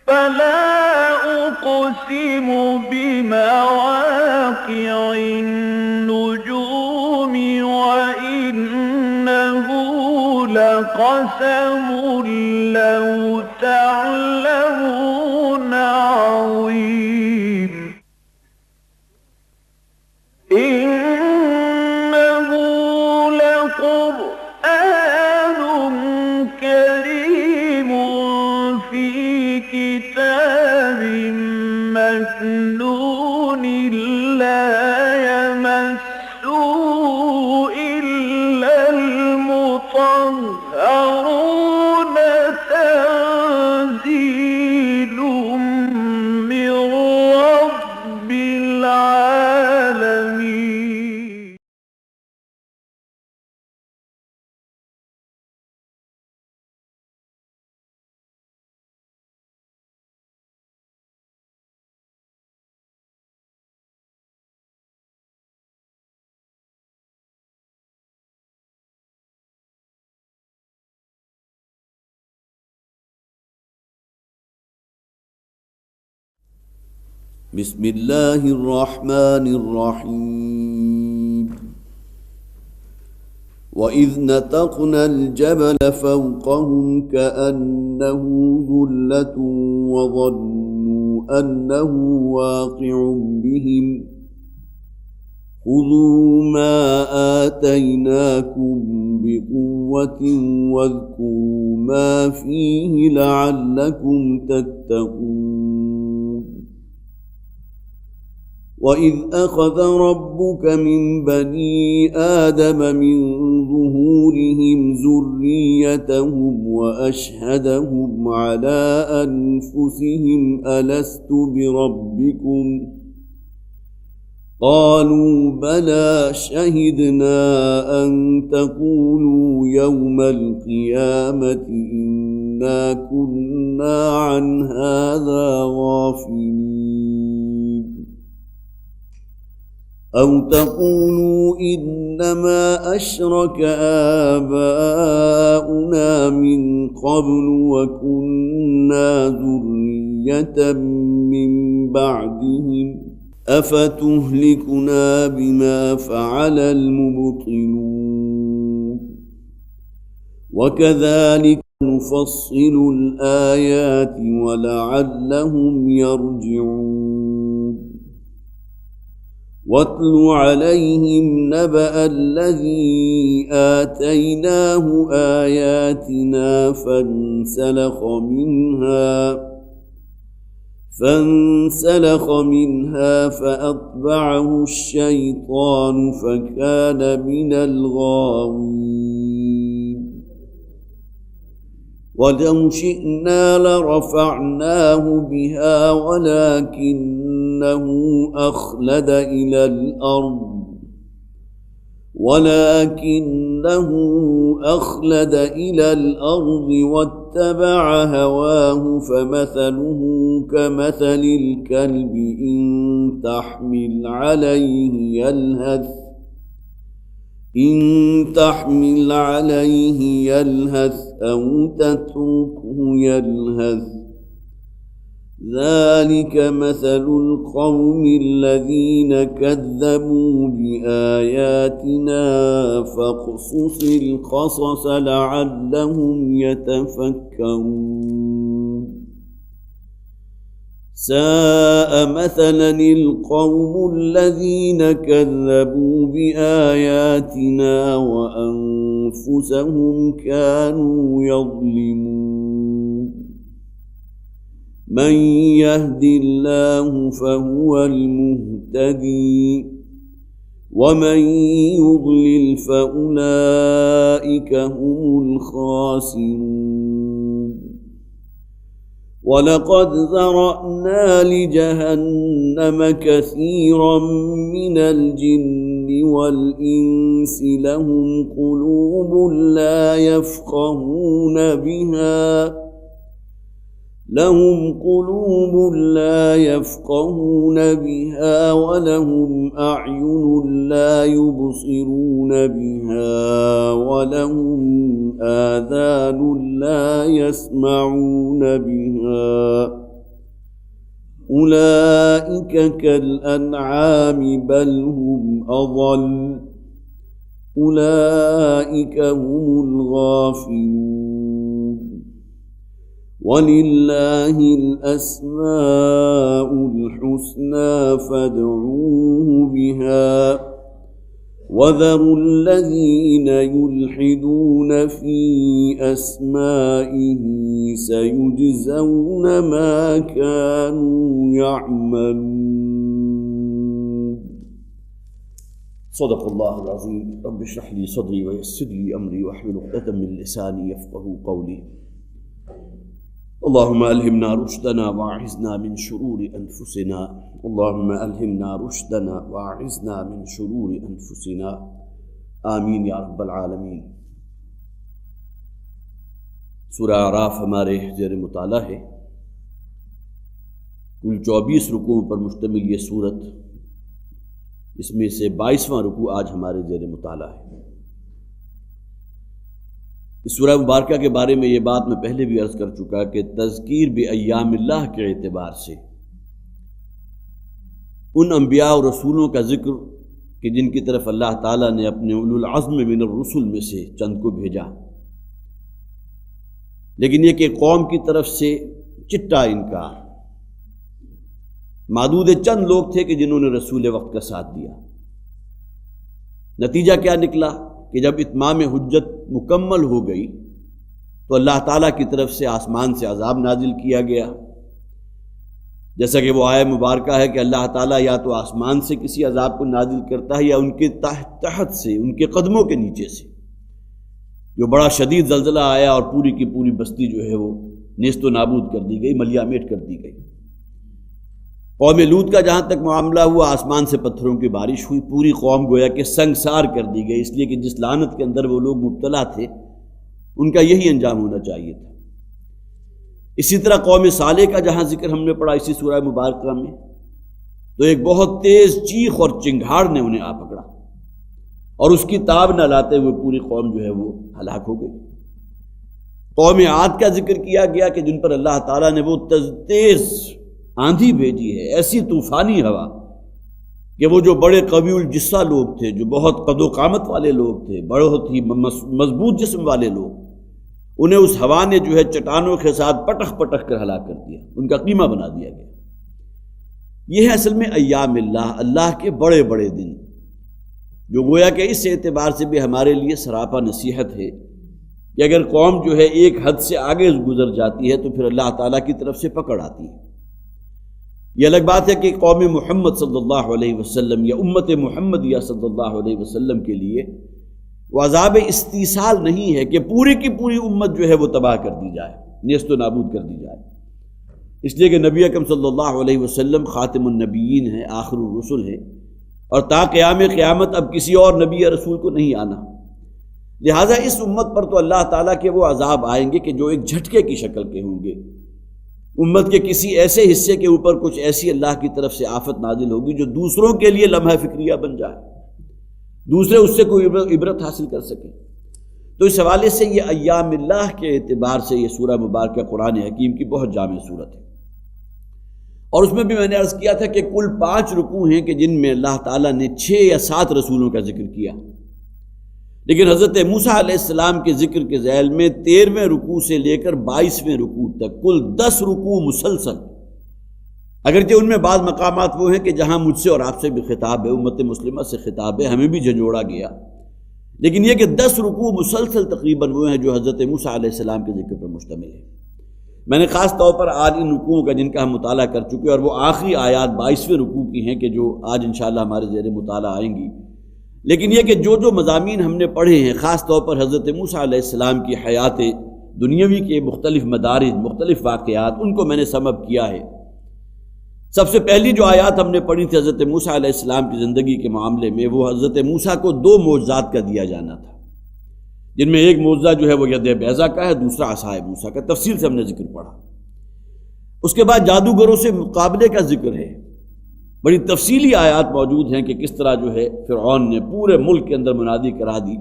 فلا أقسم بمواقع النجوم وإنه لقسم لو تعلمون عظيم إنه لقرآن كريم في كتاب مكنون لا يمسه إلا المطهرون تنزيل من رب العالمين بسم الله الرحمن الرحيم وإذ نتقنا الجبل فوقهم كأنه ظلة وظنوا أنه واقع بهم خذوا ما آتيناكم بقوة واذكروا ما فيه لعلكم تتقون وإذ أخذ ربك من بني آدم من ظهورهم ذريتهم وأشهدهم على أنفسهم ألست بربكم قالوا بلى شهدنا أن تقولوا يوم القيامة إنا كنا عن هذا غافلين أو تقولوا إنما أشرك آباؤنا من قبل وكنا ذرية من بعدهم أفتهلكنا بما فعل المبطلون وكذلك نفصل الآيات ولعلهم يرجعون واتل عليهم نبأ الذي آتيناه آياتنا فانسلخ منها فأتبعه الشيطان فكان من الغاوين ولو شئنا لرفعناه بها ولكنه أخلد إلى الأرض واتبع هواه فمثله كمثل الكلب إن تحمل عليه يلهث أو تتركه يلهث ذلك مثل القوم الذين كذبوا بآياتنا فاقصص القصص لعلهم يتفكرون ساء مثلا القوم الذين كذبوا بآياتنا وأنفسهم كانوا يظلمون من يهد الله فهو المهتدي ومن يضلل فأولئك هم الخاسرون ولقد ذرأنا لجهنم كثيرا من الجن والإنس لهم قلوب لا يفقهون بها ولهم أعين لا يبصرون بها ولهم آذان لا يسمعون بها أولئك كالأنعام بل هم أضل أولئك هم الغافلون ولله الأسماء الحسنى فادعوه بها وذروا الذين يلحدون في أسمائه سيجزون ما كانوا يعملون صدق الله العظيم رب اشرح لي صدري ويسر لي أمري واحلل عقدة من لساني يفقهوا قولي اللهم ألهمنا رشدنا وأعذنا من شرور أنفسنا اللهم ألهمنا رشدنا وأعذنا من شرور أنفسنا آمین یا رب العالمین۔ سورہ اعراف ہمارے زیر مطالعہ ہے، کل 24 رکوعوں پر مشتمل یہ سورت، اس میں سے 22واں رکوع آج ہمارے زیر مطالعہ ہے۔ اس سورہ مبارکہ کے بارے میں یہ بات میں پہلے بھی عرض کر چکا کہ تذکیر بایام اللہ کے اعتبار سے ان انبیاء اور رسولوں کا ذکر کہ جن کی طرف اللہ تعالیٰ نے اپنے اولو العزم من الرسل میں سے چند کو بھیجا، لیکن یہ کہ قوم کی طرف سے چٹا انکار، معدود چند لوگ تھے کہ جنہوں نے رسول وقت کا ساتھ دیا۔ نتیجہ کیا نکلا کہ جب اتمام حجت مکمل ہو گئی تو اللہ تعالیٰ کی طرف سے آسمان سے عذاب نازل کیا گیا، جیسا کہ وہ آیہ مبارکہ ہے کہ اللہ تعالیٰ یا تو آسمان سے کسی عذاب کو نازل کرتا ہے یا ان کے تحت سے، ان کے قدموں کے نیچے سے جو بڑا شدید زلزلہ آیا اور پوری کی پوری بستی جو ہے وہ نیست و نابود کر دی گئی، ملیہ میٹ کر دی گئی۔ قوم لوط کا جہاں تک معاملہ ہوا، آسمان سے پتھروں کی بارش ہوئی، پوری قوم گویا کہ سنگسار کر دی گئی، اس لیے کہ جس لعنت کے اندر وہ لوگ مبتلا تھے ان کا یہی انجام ہونا چاہیے تھا۔ اسی طرح قوم صالح کا جہاں ذکر ہم نے پڑھا اسی سورہ مبارکہ میں، تو ایک بہت تیز چیخ اور چنگھاڑ نے انہیں آ پکڑا اور اس کی تاب نہ لاتے ہوئے پوری قوم جو ہے وہ ہلاک ہو گئی۔ قوم عاد کا ذکر کیا گیا کہ جن پر اللہ تعالیٰ نے وہ تیز آندھی بھیجی ہے، ایسی طوفانی ہوا کہ وہ جو بڑے قوی الجثہ لوگ تھے، جو بہت قد و قامت والے لوگ تھے، بہت ہی مضبوط جسم والے لوگ، انہیں اس ہوا نے جو ہے چٹانوں کے ساتھ پٹخ پٹخ کر ہلاک کر دیا، ان کا قیمہ بنا دیا گیا۔ یہ ہے اصل میں ایام اللہ، اللہ کے بڑے بڑے دن، جو گویا کہ اس اعتبار سے بھی ہمارے لیے سراپا نصیحت ہے کہ اگر قوم جو ہے ایک حد سے آگے گزر جاتی ہے تو پھر اللہ تعالیٰ کی طرف سے پکڑ آتی ہے۔ یہ الگ بات ہے کہ قوم محمد صلی اللہ علیہ وسلم یا امت محمدیہ صلی اللہ علیہ وسلم کے لیے وہ عذاب استیصال نہیں ہے کہ پوری کی پوری امت جو ہے وہ تباہ کر دی جائے، نیست و نابود کر دی جائے، اس لیے کہ نبی اکرم صلی اللہ علیہ وسلم خاتم النبیین ہیں، آخر الرسل ہیں، اور تا قیام قیامت اب کسی اور نبی یا رسول کو نہیں آنا، لہٰذا اس امت پر تو اللہ تعالیٰ کے وہ عذاب آئیں گے کہ جو ایک جھٹکے کی شکل کے ہوں گے، امت کے کسی ایسے حصے کے اوپر کچھ ایسی اللہ کی طرف سے آفت نازل ہوگی جو دوسروں کے لیے لمحہ فکریہ بن جائے، دوسرے اس سے کوئی عبرت حاصل کر سکیں۔ تو اس حوالے سے یہ ایام اللہ کے اعتبار سے یہ سورہ مبارکہ قرآن حکیم کی بہت جامع صورت ہے، اور اس میں بھی میں نے عرض کیا تھا کہ کل 5 رکوع ہیں کہ جن میں اللہ تعالیٰ نے 6 یا 7 رسولوں کا ذکر کیا، لیکن حضرت موسیٰ علیہ السلام کے ذکر کے ذیل میں 13ویں رکوع سے لے کر 22ویں رکوع تک کل 10 رکوع مسلسل، اگرچہ ان میں بعض مقامات وہ ہیں کہ جہاں مجھ سے اور آپ سے بھی خطاب ہے، امت مسلمہ سے خطاب ہے، ہمیں بھی جھنجھوڑا گیا، لیکن یہ کہ 10 رکوع مسلسل تقریباً وہ ہیں جو حضرت موسیٰ علیہ السلام کے ذکر پر مشتمل ہے۔ میں نے خاص طور پر آج ان رکوعوں کا جن کا ہم مطالعہ کر چکے اور وہ آخری آیات 22ویں رکوع کی ہیں کہ جو آج انشاءاللہ ہمارے زیر مطالعہ آئیں گی، لیکن یہ کہ جو مضامین ہم نے پڑھے ہیں خاص طور پر حضرت موسیٰ علیہ السلام کی حیات دنیاوی کے مختلف مدارج، مختلف واقعات، ان کو میں نے سم اپ کیا ہے۔ سب سے پہلی جو آیات ہم نے پڑھی تھی حضرت موسیٰ علیہ السلام کی زندگی کے معاملے میں، وہ حضرت موسیٰ کو 2 معجزات کا دیا جانا تھا، جن میں ایک معجزہ جو ہے وہ ید بیضا کا ہے، دوسرا عصائے موسیٰ کا، تفصیل سے ہم نے ذکر پڑھا۔ اس کے بعد جادوگروں سے مقابلے کا ذکر ہے، بڑی تفصیلی آیات موجود ہیں کہ کس طرح جو ہے فرعون نے پورے ملک کے اندر منادی کرا دی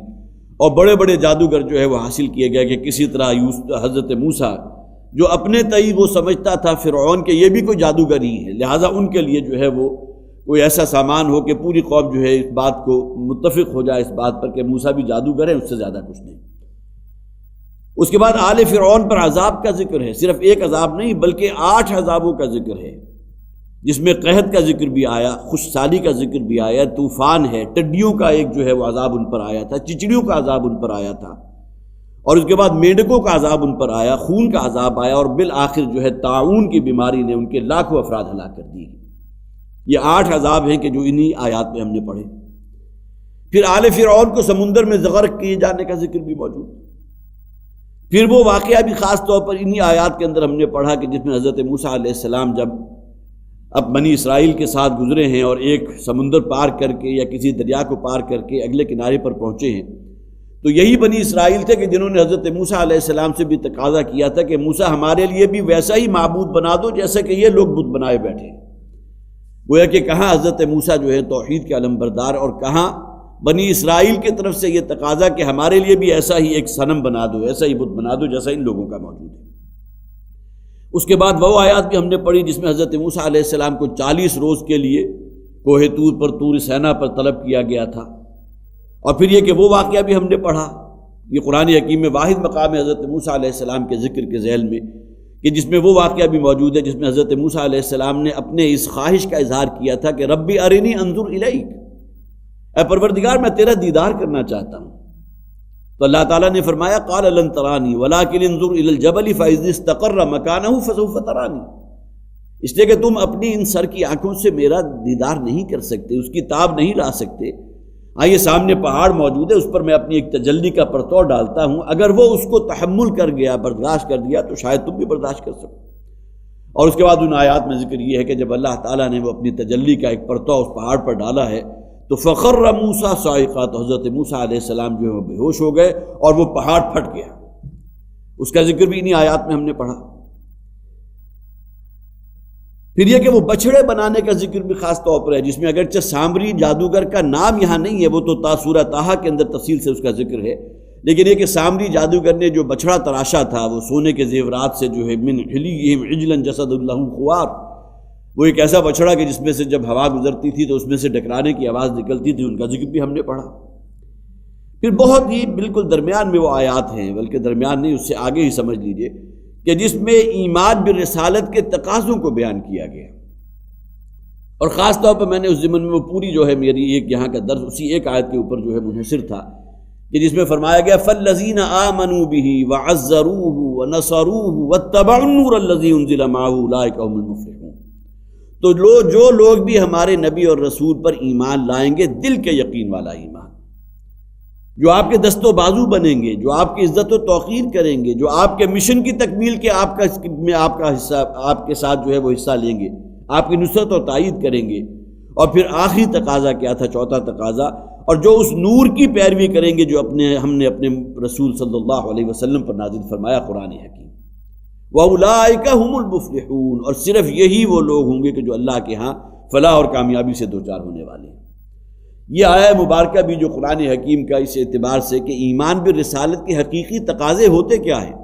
اور بڑے بڑے جادوگر جو ہے وہ حاصل کیے گئے کہ کسی طرح حضرت موسیٰ جو اپنے تئیں وہ سمجھتا تھا فرعون کہ یہ بھی کوئی جادوگر ہی ہے، لہٰذا ان کے لیے جو ہے وہ کوئی ایسا سامان ہو کہ پوری قوم جو ہے اس بات کو متفق ہو جائے اس بات پر کہ موسیٰ بھی جادوگر ہے، اس سے زیادہ کچھ نہیں۔ اس کے بعد آل فرعون پر عذاب کا ذکر ہے، صرف ایک عذاب نہیں بلکہ 8 عذابوں کا ذکر ہے، جس میں قحط کا ذکر بھی آیا، خشک سالی کا ذکر بھی آیا، طوفان ہے، ٹڈیوں کا ایک جو ہے وہ عذاب ان پر آیا تھا، چچڑیوں کا عذاب ان پر آیا تھا، اور اس کے بعد مینڈکوں کا عذاب ان پر آیا، خون کا عذاب آیا، اور بالآخر جو ہے طاعون کی بیماری نے ان کے لاکھوں افراد ہلاک کر دیے۔ یہ 8 عذاب ہیں کہ جو انہی آیات میں ہم نے پڑھے۔ پھر آل فرعون کو سمندر میں غرق کیے جانے کا ذکر بھی موجود ہے۔ پھر وہ واقعہ بھی خاص طور پر انہی آیات کے اندر ہم نے پڑھا کہ جس میں حضرت موسیٰ علیہ السلام جب اب بنی اسرائیل کے ساتھ گزرے ہیں اور ایک سمندر پار کر کے یا کسی دریا کو پار کر کے اگلے کنارے پر پہنچے ہیں، تو یہی بنی اسرائیل تھے کہ جنہوں نے حضرت موسیٰ علیہ السلام سے بھی تقاضا کیا تھا کہ موسیٰ ہمارے لیے بھی ویسا ہی معبود بنا دو جیسا کہ یہ لوگ بت بنائے بیٹھے۔ گویا کہ کہاں حضرت موسیٰ جو ہے توحید کے علمبردار، اور کہاں بنی اسرائیل کی طرف سے یہ تقاضا کہ ہمارے لیے بھی ایسا ہی ایک صنم بنا دو، ایسا ہی بت بنا دو جیسا ان لوگوں کا موجود ہے۔ اس کے بعد وہ آیات بھی ہم نے پڑھی جس میں حضرت موسیٰ علیہ السلام کو 40 روز کے لیے کوہ طور پر طور سینا پر طلب کیا گیا تھا، اور پھر یہ کہ وہ واقعہ بھی ہم نے پڑھا۔ یہ قرآن حکیم میں واحد مقام ہے حضرت موسیٰ علیہ السلام کے ذکر کے ذیل میں کہ جس میں وہ واقعہ بھی موجود ہے جس میں حضرت موسیٰ علیہ السلام نے اپنے اس خواہش کا اظہار کیا تھا کہ ربی ارنی انظر الیک، اے پروردگار میں تیرا دیدار کرنا چاہتا ہوں۔ تو اللہ تعالیٰ نے فرمایا قال لن ترانی ولکن انظر الی الجبل فاذا استقر مکانہ فسوف ترانی، اس لیے کہ تم اپنی ان سر کی آنکھوں سے میرا دیدار نہیں کر سکتے، اس کی تاب نہیں لا سکتے۔ آئیے سامنے پہاڑ موجود ہے، اس پر میں اپنی ایک تجلی کا پرتو ڈالتا ہوں، اگر وہ اس کو تحمل کر گیا، برداشت کر دیا، تو شاید تم بھی برداشت کر سکو۔ اور اس کے بعد ان آیات میں ذکر یہ ہے کہ جب اللہ تعالیٰ نے وہ اپنی تجلی کا ایک پرتو اس پہاڑ پر ڈالا ہے تو فخر موسیٰ صاعقا، تو حضرت موسیٰ علیہ السلام جو ہے بے ہوش ہو گئے اور وہ پہاڑ پھٹ گیا۔ اس کا ذکر بھی انہی آیات میں ہم نے پڑھا۔ پھر یہ کہ وہ بچھڑے بنانے کا ذکر بھی خاص طور پر ہے، جس میں اگرچہ سامری جادوگر کا نام یہاں نہیں ہے، وہ تو سورہ طٰہٰ کے اندر تفصیل سے اس کا ذکر ہے، لیکن یہ کہ سامری جادوگر نے جو بچھڑا تراشا تھا وہ سونے کے زیورات سے جو ہے من حلیہم عجلا جسد لہ خوار، وہ ایک ایسا بچھڑا کہ جس میں سے جب ہوا گزرتی تھی تو اس میں سے ڈکرانے کی آواز نکلتی تھی، ان کا ذکر بھی ہم نے پڑھا۔ پھر بہت ہی بالکل درمیان میں وہ آیات ہیں، بلکہ درمیان نہیں، اس سے آگے ہی سمجھ لیجئے کہ جس میں ایمان بالرسالت کے تقاضوں کو بیان کیا گیا، اور خاص طور پر میں نے اس ضمن میں وہ پوری جو ہے میری ایک یہاں کا درس اسی ایک آیت کے اوپر جو ہے منحصر تھا کہ جس میں فرمایا گیا فالذین آمنوا بہ وعزروہ ونصروہ واتبعوا النور الذی انزل معہ اولئک هم المفلحون، تو جو لوگ بھی ہمارے نبی اور رسول پر ایمان لائیں گے، دل کے یقین والا ایمان، جو آپ کے دست و بازو بنیں گے، جو آپ کی عزت و توقیر کریں گے، جو آپ کے مشن کی تکمیل کے آپ کا حصہ، آپ کے ساتھ جو ہے وہ حصہ لیں گے، آپ کی نصرت اور تائید کریں گے۔ اور پھر آخری تقاضا کیا تھا، چوتھا تقاضا، اور جو اس نور کی پیروی کریں گے جو ہم نے اپنے رسول صلی اللہ علیہ وسلم پر نازل فرمایا، قرآن حکیم۔ وَأُولَٰئِكَ هُمُ الْمُفْلِحُونَ، اور صرف یہی وہ لوگ ہوں گے کہ جو اللہ کے ہاں فلاح اور کامیابی سے دوچار ہونے والے ہیں۔ یہ آیہ مبارکہ بھی جو قرآن حکیم کا اس اعتبار سے کہ ایمان بالرسالت کے حقیقی تقاضے ہوتے کیا ہیں،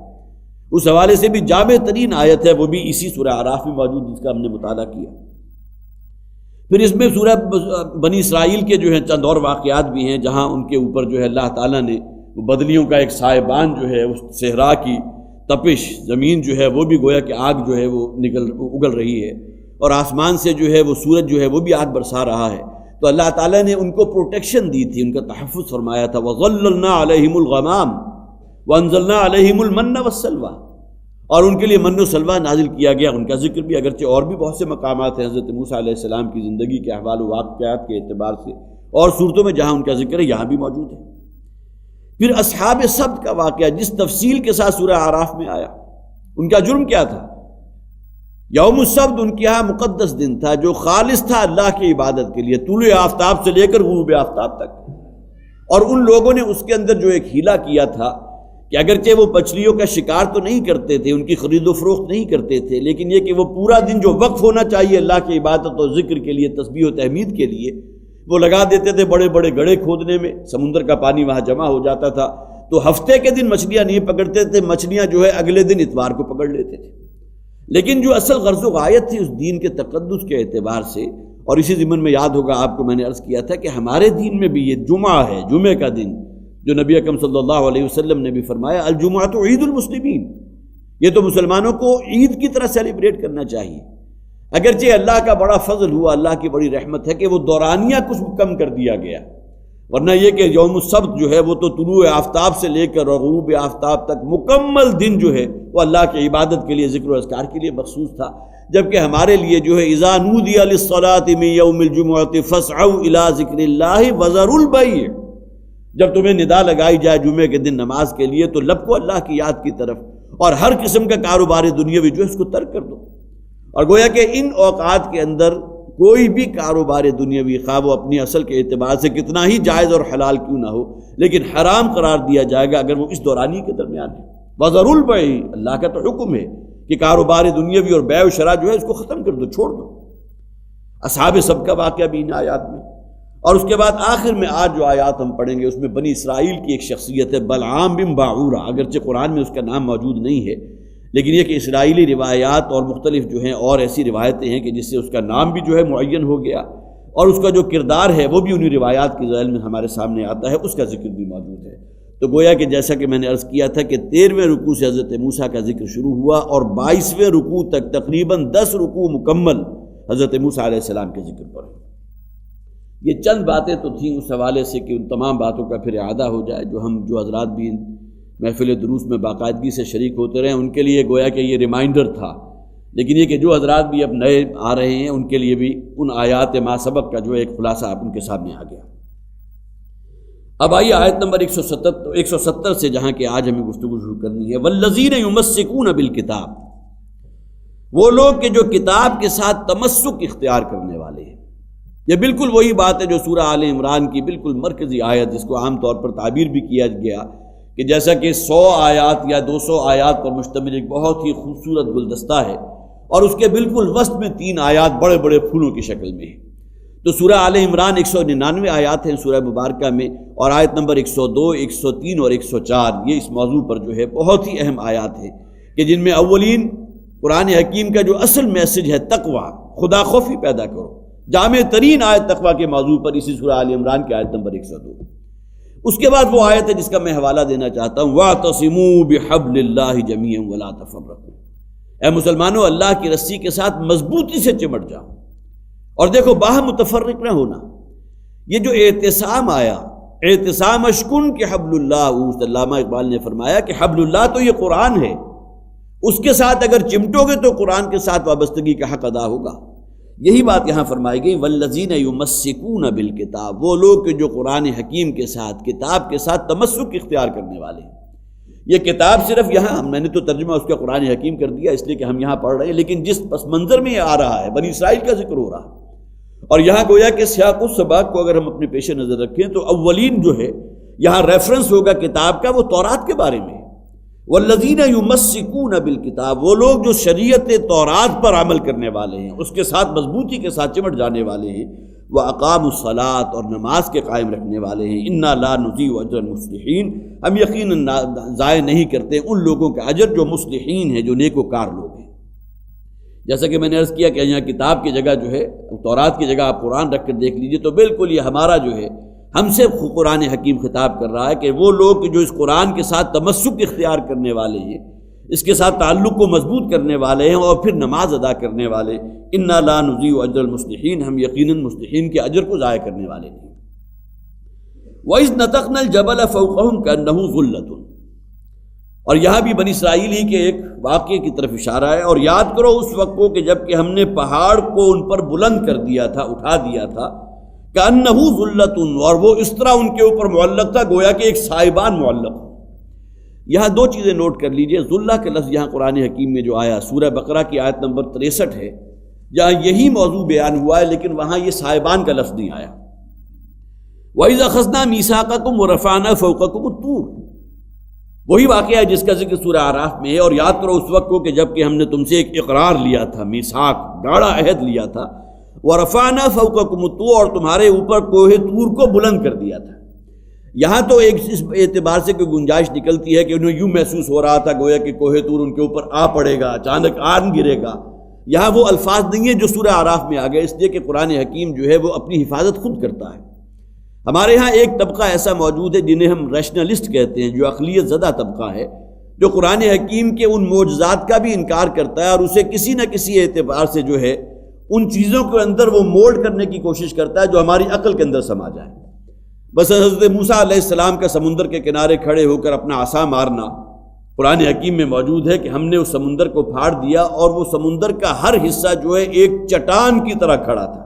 اس حوالے سے بھی جامع ترین آیت ہے، وہ بھی اسی سورہ اعراف میں موجود جس کا ہم نے مطالعہ کیا۔ پھر اس میں سورہ بنی اسرائیل کے جو ہیں چند اور واقعات بھی ہیں جہاں ان کے اوپر جو ہے اللہ تعالیٰ نے بدلیوں کا ایک سائبان جو ہے، اس صحرا کی تپش، زمین جو ہے وہ بھی گویا کہ آگ جو ہے وہ اگل رہی ہے، اور آسمان سے جو ہے وہ سورج جو ہے وہ بھی آگ برسا رہا ہے، تو اللہ تعالیٰ نے ان کو پروٹیکشن دی تھی، ان کا تحفظ فرمایا تھا۔ وَظَلَّلْنَا عَلَيْهِمُ الْغَمَامَ وَأَنزَلْنَا عَلَيْهِمُ الْمَنَّ وَالسَّلْوَىٰ، اور ان کے لیے من و سلوہ نازل کیا گیا۔ ان کا ذکر بھی اگرچہ اور بھی بہت سے مقامات ہیں حضرت موسیٰ علیہ السلام کی زندگی کے احوال و واقعات کے اعتبار سے، اور صورتوں میں جہاں ان کا ذکر ہے یہاں بھی موجود ہے۔ پھر اصحاب سبت کا واقعہ جس تفصیل کے ساتھ سورہ اعراف میں آیا، ان کا جرم کیا تھا؟ یوم السبت ان کے ہاں مقدس دن تھا جو خالص تھا اللہ کی عبادت کے لیے، طلوع آفتاب سے لے کر غروب آفتاب تک، اور ان لوگوں نے اس کے اندر جو ایک ہیلا کیا تھا کہ اگرچہ وہ مچھلیوں کا شکار تو نہیں کرتے تھے، ان کی خرید و فروخت نہیں کرتے تھے، لیکن یہ کہ وہ پورا دن جو وقف ہونا چاہیے اللہ کی عبادت اور ذکر کے لیے، تسبیح و تحمید کے لیے، وہ لگا دیتے تھے بڑے بڑے گڑھے کھودنے میں، سمندر کا پانی وہاں جمع ہو جاتا تھا، تو ہفتے کے دن مچھلیاں نہیں پکڑتے تھے، مچھلیاں جو ہے اگلے دن اتوار کو پکڑ لیتے تھے۔ لیکن جو اصل غرض و غایت تھی اس دین کے تقدس کے اعتبار سے، اور اسی ضمن میں یاد ہوگا آپ کو میں نے عرض کیا تھا کہ ہمارے دین میں بھی یہ جمعہ ہے، جمعے کا دن، جو نبی اکرم صلی اللہ علیہ وسلم نے بھی فرمایا الجمعۃ عید المسلمین، یہ تو مسلمانوں کو عید کی طرح سیلیبریٹ کرنا چاہیے۔ اگرچہ اللہ کا بڑا فضل ہوا، اللہ کی بڑی رحمت ہے کہ وہ دورانیہ کچھ کم کر دیا گیا، ورنہ یہ کہ یوم السبت جو ہے وہ تو طلوع آفتاب سے لے کر اور غروب آفتاب تک مکمل دن جو ہے وہ اللہ کی عبادت کے لیے، ذکر و اذکار کے لیے مخصوص تھا، جبکہ ہمارے لیے جو ہے اذا نودی للصلاۃ من یوم الجمعۃ فاسعوا الی ذکر اللہ وذروا البیع، جب تمہیں ندا لگائی جائے جمعے کے دن نماز کے لیے تو لپکو اللہ کی یاد کی طرف، اور ہر قسم کا کاروبار دنیاوی جو ہے اس کو ترک کر دو۔ اور گویا کہ ان اوقات کے اندر کوئی بھی کاروبار دنیاوی، خواہ وہ اپنی اصل کے اعتبار سے کتنا ہی جائز اور حلال کیوں نہ ہو، لیکن حرام قرار دیا جائے گا اگر وہ اس دورانی کے درمیان ہے۔ وذروا البیع، اللہ کا تو حکم ہے کہ کاروبار دنیاوی اور بیع و شراء جو ہے اس کو ختم کر دو، چھوڑ دو۔ اصحاب سب کا واقعہ بھی ان آیات میں، اور اس کے بعد آخر میں آج جو آیات ہم پڑھیں گے اس میں بنی اسرائیل کی ایک شخصیت ہے بلعام بن باعورہ، اگرچہ قرآن میں اس کا نام موجود نہیں ہے، لیکن یہ کہ اسرائیلی روایات اور مختلف جو ہیں اور ایسی روایتیں ہیں کہ جس سے اس کا نام بھی جو ہے معین ہو گیا، اور اس کا جو کردار ہے وہ بھی انہی روایات کے ذیل میں ہمارے سامنے آتا ہے، اس کا ذکر بھی موجود ہے۔ تو گویا کہ جیسا کہ میں نے عرض کیا تھا کہ 13ویں رکوع سے حضرت موسیٰ کا ذکر شروع ہوا اور 22ویں رکوع تک تقریباً 10 رکوع مکمل حضرت موسیٰ علیہ السلام کے ذکر پر ہیں۔ یہ چند باتیں تو تھیں اس حوالے سے کہ ان تمام باتوں کا پھر اعادہ ہو جائے، جو حضرات بھی محفل دروس میں باقاعدگی سے شریک ہوتے رہے ان کے لیے گویا کہ یہ ریمائنڈر تھا، لیکن یہ کہ جو حضرات بھی اب نئے آ رہے ہیں ان کے لیے بھی ان آیات ما سبق کا جو ایک خلاصہ آپ ان کے سامنے آ گیا۔ اب آئیے آیت نمبر 170 سے جہاں کہ آج ہمیں گفتگو شروع کرنی ہے۔ والذین یمسکون بالکتاب، وہ لوگ کہ جو کتاب کے ساتھ تمسک اختیار کرنے والے ہیں۔ یہ بالکل وہی بات ہے جو سورہ آل عمران کی بالکل مرکزی آیت، جس کو عام طور پر تعبیر بھی کیا گیا کہ جیسا کہ 100 آیات یا 200 آیات پر مشتمل ایک بہت ہی خوبصورت گلدستہ ہے، اور اس کے بالکل وسط میں 3 آیات بڑے بڑے پھولوں کی شکل میں ہیں۔ تو سورہ آل عمران 199 آیات ہیں سورہ مبارکہ میں، اور آیت نمبر 102، 103 اور 104 یہ اس موضوع پر جو ہے بہت ہی اہم آیات ہیں کہ جن میں اولین قرآن حکیم کا جو اصل میسج ہے تقوی، خدا خوفی پیدا کرو، جامع ترین آیت تقوی کے موضوع پر اسی سورہ آل عمران کی آیت نمبر 102۔ اس کے بعد وہ آیت ہے جس کا میں حوالہ دینا چاہتا ہوں، وَاعْتَصِمُوا بِحَبْلِ اللَّهِ جَمِيعًا وَلَا تَفَرَّقُوا، اے مسلمانوں اللہ کی رسی کے ساتھ مضبوطی سے چمٹ جاؤ، اور دیکھو باہم متفرق نہ ہونا۔ یہ جو اعتصام آیا، اعتصام اشکن کہ حبل اللہ، علامہ اقبال نے فرمایا کہ حبل اللہ تو یہ قرآن ہے، اس کے ساتھ اگر چمٹو گے تو قرآن کے ساتھ وابستگی کا حق ادا ہوگا۔ یہی بات یہاں فرمائی گئی، والذین یمسکون بالکتاب، وہ لوگ کہ جو قرآن حکیم کے ساتھ، کتاب کے ساتھ تمسک اختیار کرنے والے ہیں۔ یہ کتاب صرف یہاں میں نے تو ترجمہ اس کا قرآن حکیم کر دیا اس لیے کہ ہم یہاں پڑھ رہے ہیں، لیکن جس پس منظر میں یہ آ رہا ہے بنی اسرائیل کا ذکر ہو رہا ہے، اور یہاں گویا کہ سیاق و سباق کو اگر ہم اپنے پیش نظر رکھیں تو اولین جو ہے یہاں ریفرنس ہوگا کتاب کا، وہ تورات کے بارے میں ہے۔ والذین یمسکون بالکتاب، وہ لوگ جو شریعت تورات پر عمل کرنے والے ہیں، اس کے ساتھ مضبوطی کے ساتھ چمٹ جانے والے ہیں، وَأَقَامُوا الصَّلَاةَ، اور نماز کے قائم رکھنے والے ہیں۔ اِنَّا لَا نُضِيعُ أَجْرَ الْمُصْلِحِينَ، ہم یقیناً ضائع نہیں کرتے ان لوگوں کا اجر جو مصلحین ہیں، جو نیکوکار لوگ ہیں۔ جیسا کہ میں نے عرض کیا کہ یہاں کتاب کی جگہ جو ہے تورات کی جگہ آپ قرآن رکھ کر دیکھ لیجئے تو بالکل یہ ہمارا جو ہے ہم سے قرآن حکیم خطاب کر رہا ہے کہ وہ لوگ جو اس قرآن کے ساتھ تمسک اختیار کرنے والے ہیں، اس کے ساتھ تعلق کو مضبوط کرنے والے ہیں، اور پھر نماز ادا کرنے والے، انا لا نضیع اجر المصلحین، ہم یقیناً مصلحین کے اجر کو ضائع کرنے والے نہیں۔ وَإِذْ نَتَقْنَا الْجَبَلَ فَوْقَهُمْ كَأَنَّهُ ظُلَّةٌ، اور یہاں بھی بنی اسرائیل ہی کے ایک واقعے کی طرف اشارہ ہے، اور یاد کرو اس وقت کو کہ جب کہ ہم نے پہاڑ کو ان پر بلند کر دیا تھا، اٹھا دیا تھا، كَأَنَّهُ ظُلَّةٌ، اور وہ اس طرح ان کے اوپر معلق تھا گویا کہ ایک سائبان معلق ہو۔ یہاں دو چیزیں نوٹ کر لیجئے، ذلہ کا لفظ یہاں قرآن حکیم میں جو آیا سورہ بقرہ کی آیت نمبر 63 ہے، جہاں یہی موضوع بیان ہوا ہے، لیکن وہاں یہ سائبان کا لفظ نہیں آیا۔ وَإِذْ أَخَذْنَا مِيثَاقَكُمْ وَرَفَعْنَا فَوْقَكُمُ الطُّورَ، وہی واقعہ ہے جس کا ذکر سورہ اعراف میں ہے، اور یاد کرو اس وقت کو کہ جب کہ ہم نے تم سے ایک اقرار لیا تھا، میثاق، گاڑا عہد لیا تھا، وَرَفَعْنَا فَوْقَكُمُ الطُّورَ، اور تمہارے اوپر کوہ طور کو بلند کر دیا تھا۔ یہاں تو ایک اس اعتبار سے کوئی گنجائش نکلتی ہے کہ انہیں یوں محسوس ہو رہا تھا گویا کہ کوہ طور ان کے اوپر آ پڑے گا، اچانک آن گرے گا. یہاں وہ الفاظ نہیں ہیں جو سورہ اعراف میں آ گئے، اس لیے کہ قرآن حکیم جو ہے وہ اپنی حفاظت خود کرتا ہے. ہمارے ہاں ایک طبقہ ایسا موجود ہے جنہیں ہم ریشنلسٹ کہتے ہیں، جو عقلیت زدہ طبقہ ہے، جو قرآن حکیم کے ان معجزات کا بھی انکار کرتا ہے اور اسے کسی نہ کسی اعتبار سے جو ہے ان چیزوں کے اندر وہ مولڈ کرنے کی کوشش کرتا ہے جو ہماری عقل کے اندر سما جائے. بس حضرت موسیٰ علیہ السلام کا سمندر کے کنارے کھڑے ہو کر اپنا عصا مارنا قرآن حکیم میں موجود ہے کہ ہم نے اس سمندر کو پھاڑ دیا اور وہ سمندر کا ہر حصہ جو ہے ایک چٹان کی طرح کھڑا تھا.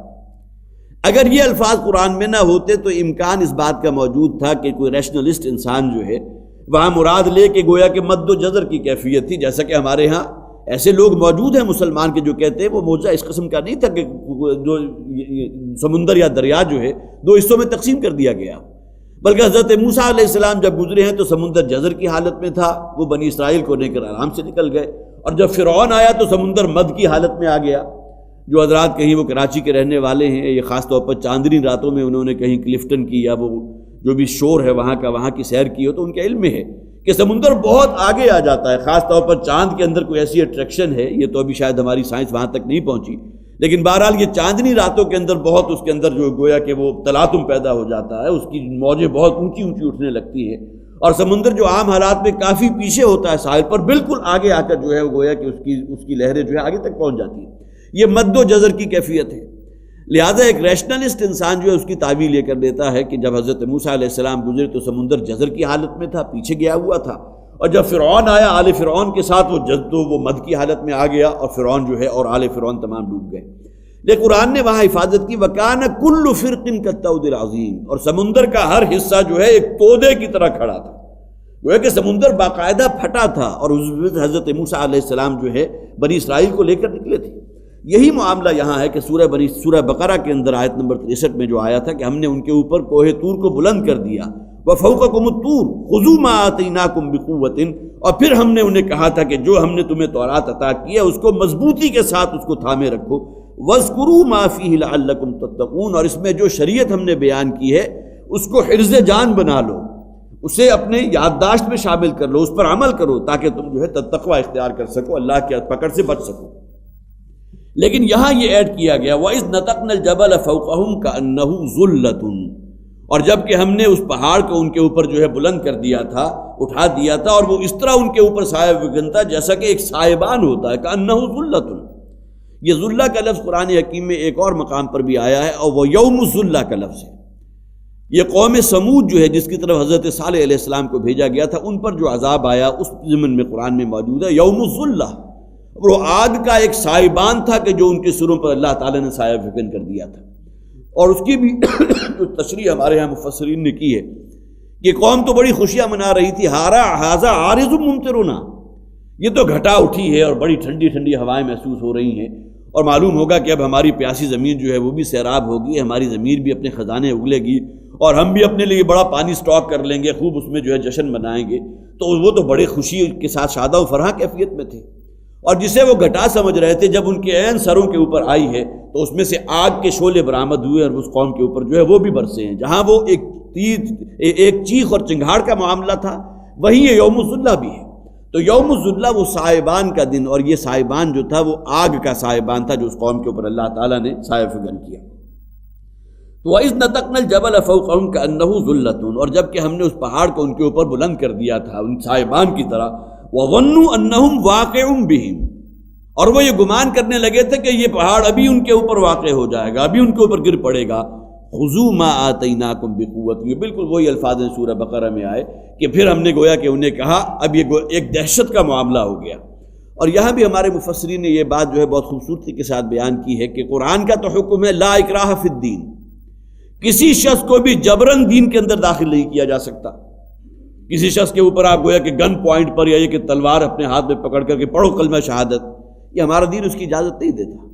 اگر یہ الفاظ قرآن میں نہ ہوتے تو امکان اس بات کا موجود تھا کہ کوئی ریشنلسٹ انسان جو ہے وہاں مراد لے کے گویا کہ مد و جزر کی کیفیت تھی، جیسا کہ ہمارے ہاں ایسے لوگ موجود ہیں مسلمان کے جو کہتے ہیں وہ معجزہ اس قسم کا نہیں تھا کہ جو سمندر یا دریا جو ہے دو حصوں میں تقسیم کر دیا گیا، بلکہ حضرت موسیٰ علیہ السلام جب گزرے ہیں تو سمندر جزر کی حالت میں تھا، وہ بنی اسرائیل کو لے کر آرام سے نکل گئے، اور جب فرعون آیا تو سمندر مد کی حالت میں آ گیا. جو حضرات کہیں وہ کراچی کے رہنے والے ہیں، یہ خاص طور پر چاندنی راتوں میں انہوں نے کہیں کلفٹن کی یا وہ جو بھی شور ہے وہاں کی سیر کی ہو تو ان کے علم میں ہے کہ سمندر بہت آگے آ جاتا ہے. خاص طور پر چاند کے اندر کوئی ایسی اٹریکشن ہے، یہ تو ابھی شاید ہماری سائنس وہاں تک نہیں پہنچی، لیکن بہرحال یہ چاندنی راتوں کے اندر بہت اس کے اندر جو گویا کہ وہ تلاطم پیدا ہو جاتا ہے، اس کی موجیں بہت اونچی اونچی اٹھنے لگتی ہیں، اور سمندر جو عام حالات میں کافی پیچھے ہوتا ہے ساحل پر، بالکل آگے آ کر جو ہے وہ گویا کہ اس کی لہریں جو ہے آگے تک پہنچ جاتی ہیں. یہ مد و جزر کی کیفیت ہے. لہذا ایک ریشنلسٹ انسان جو ہے اس کی تعبیر یہ کر دیتا ہے کہ جب حضرت موسیٰ علیہ السلام گزرے تو سمندر جزر کی حالت میں تھا، پیچھے گیا ہوا تھا، اور جب فرعون آیا آل فرعون کے ساتھ وہ مد کی حالت میں آ گیا اور فرعون جو ہے اور آل فرعون تمام ڈوب گئے. لیکن قرآن نے وہاں حفاظت کی، وَكَانَ كُلُّ فِرْقٍ كَالطَّوْدِ الْعَظِيمِ، اور سمندر کا ہر حصہ جو ہے ایک تودے کی طرح کھڑا تھا. وہ ہے کہ سمندر باقاعدہ پھٹا تھا اور حضرت موسیٰ علیہ السلام جو ہے بنی اسرائیل کو لے کر نکلے تھے. یہی معاملہ یہاں ہے کہ سورہ بقرہ کے اندر آیت نمبر 63 میں جو آیا تھا کہ ہم نے ان کے اوپر کوہ طور کو بلند کر دیا، وَفَوْقَكُمُ الطُّورُ خُذُوا مَا آتَيْنَاكُمْ بِقُوَّةٍ، اور پھر ہم نے انہیں کہا تھا کہ جو ہم نے تمہیں تورات عطا کیا اس کو مضبوطی کے ساتھ اس کو تھامے رکھو، وَاذْكُرُوا مَا فِيهِ لَعَلَّكُمْ تَتَّقُونَ، اور اس میں جو شریعت ہم نے بیان کی ہے اس کو حرز جان بنا لو، اسے اپنے یادداشت میں شامل کر لو، اس پر عمل کرو تاکہ تم جو ہے تقوی اختیار کر سکو، اللہ کے پکڑ سے بچ سکو. لیکن یہاں یہ ایڈ کیا گیا وَإِذْ نَتَقْنَا الْجَبَلَ فَوْقَهُمْ كَأَنَّهُ ظُلَّةٌ، اور جب کہ ہم نے اس پہاڑ کو ان کے اوپر جو ہے بلند کر دیا تھا، اٹھا دیا تھا، اور وہ اس طرح ان کے اوپر سایہ فکنتا جیسا کہ ایک سائبان ہوتا ہے، كَأَنَّهُ ظُلَّةٌ. یہ ذلہ کا لفظ قرآن حکیم میں ایک اور مقام پر بھی آیا ہے، اور وہ یوم الذلہ کا لفظ ہے. یہ قوم سمود جو ہے جس کی طرف حضرت صالح علیہ السلام کو بھیجا گیا تھا، ان پر جو عذاب آیا اس ضمن میں قرآن میں موجود ہے یوم الذلہ. وہ آگ کا ایک سائبان تھا کہ جو ان کے سروں پر اللہ تعالیٰ نے سایہ فکن کر دیا تھا. اور اس کی بھی جو تشریح ہمارے ہاں مفسرین نے کی ہے کہ قوم تو بڑی خوشیاں منا رہی تھی، ھذا عارض ممطرنا، یہ تو گھٹا اٹھی ہے اور بڑی ٹھنڈی ٹھنڈی ہوائیں محسوس ہو رہی ہیں، اور معلوم ہوگا کہ اب ہماری پیاسی زمین جو ہے وہ بھی سیراب ہوگی، ہماری زمین بھی اپنے خزانے اگلے گی، اور ہم بھی اپنے لیے بڑا پانی سٹاک کر لیں گے، خوب اس میں جو ہے جشن منائیں گے. تو وہ تو بڑے خوشی کے ساتھ شادہ و فرحاں کیفیت میں تھے، اور جسے وہ گھٹا سمجھ رہے تھے جب ان کے عین سروں کے اوپر آئی ہے تو اس میں سے آگ کے شعلے برآمد ہوئے اور اس قوم کے اوپر جو ہے وہ بھی برسے ہیں. جہاں وہ ایک چیخ اور چنگھاڑ کا معاملہ تھا، وہیں یہ یوم الذلہ بھی ہے. تو یوم الذلہ وہ سائبان کا دن، اور یہ سائبان جو تھا وہ آگ کا سائبان تھا جو اس قوم کے اوپر اللہ تعالیٰ نے سایہ فگن کیا. تو وَإِذْ نَتَقْنَا الْجَبَلَ فَوْقَهُمْ كَأَنَّهُ ظُلَّةٌ، اور جب کہ ہم نے اس پہاڑ کو ان کے اوپر بلند کر دیا تھا ان سائبان کی طرح، وَظَنُّوا أَنَّهُمْ وَاقِعٌ بِهِمْ، اور وہ یہ گمان کرنے لگے تھے کہ یہ پہاڑ ابھی ان کے اوپر واقع ہو جائے گا، ابھی ان کے اوپر گر پڑے گا. خُذُوا مَا آتَيْنَاكُمْ بِقُوَّةٍ، یہ بالکل وہی الفاظ ہیں سورہ بقرہ میں آئے کہ پھر ہم نے گویا کہ انہیں کہا، اب یہ ایک دہشت کا معاملہ ہو گیا. اور یہاں بھی ہمارے مفسرین نے یہ بات جو ہے بہت خوبصورتی کے ساتھ بیان کی ہے کہ قرآن کا تو حکم ہے لا اکراہ فی الدین، کسی شخص کو بھی جبراً دین کے اندر داخل نہیں کیا جا سکتا. کسی شخص کے اوپر آپ گویا کہ گن پوائنٹ پر یا یہ کہ تلوار اپنے ہاتھ میں پکڑ کر کے پڑھو کلمہ شہادت، یہ ہمارا دین اس کی اجازت نہیں دیتا.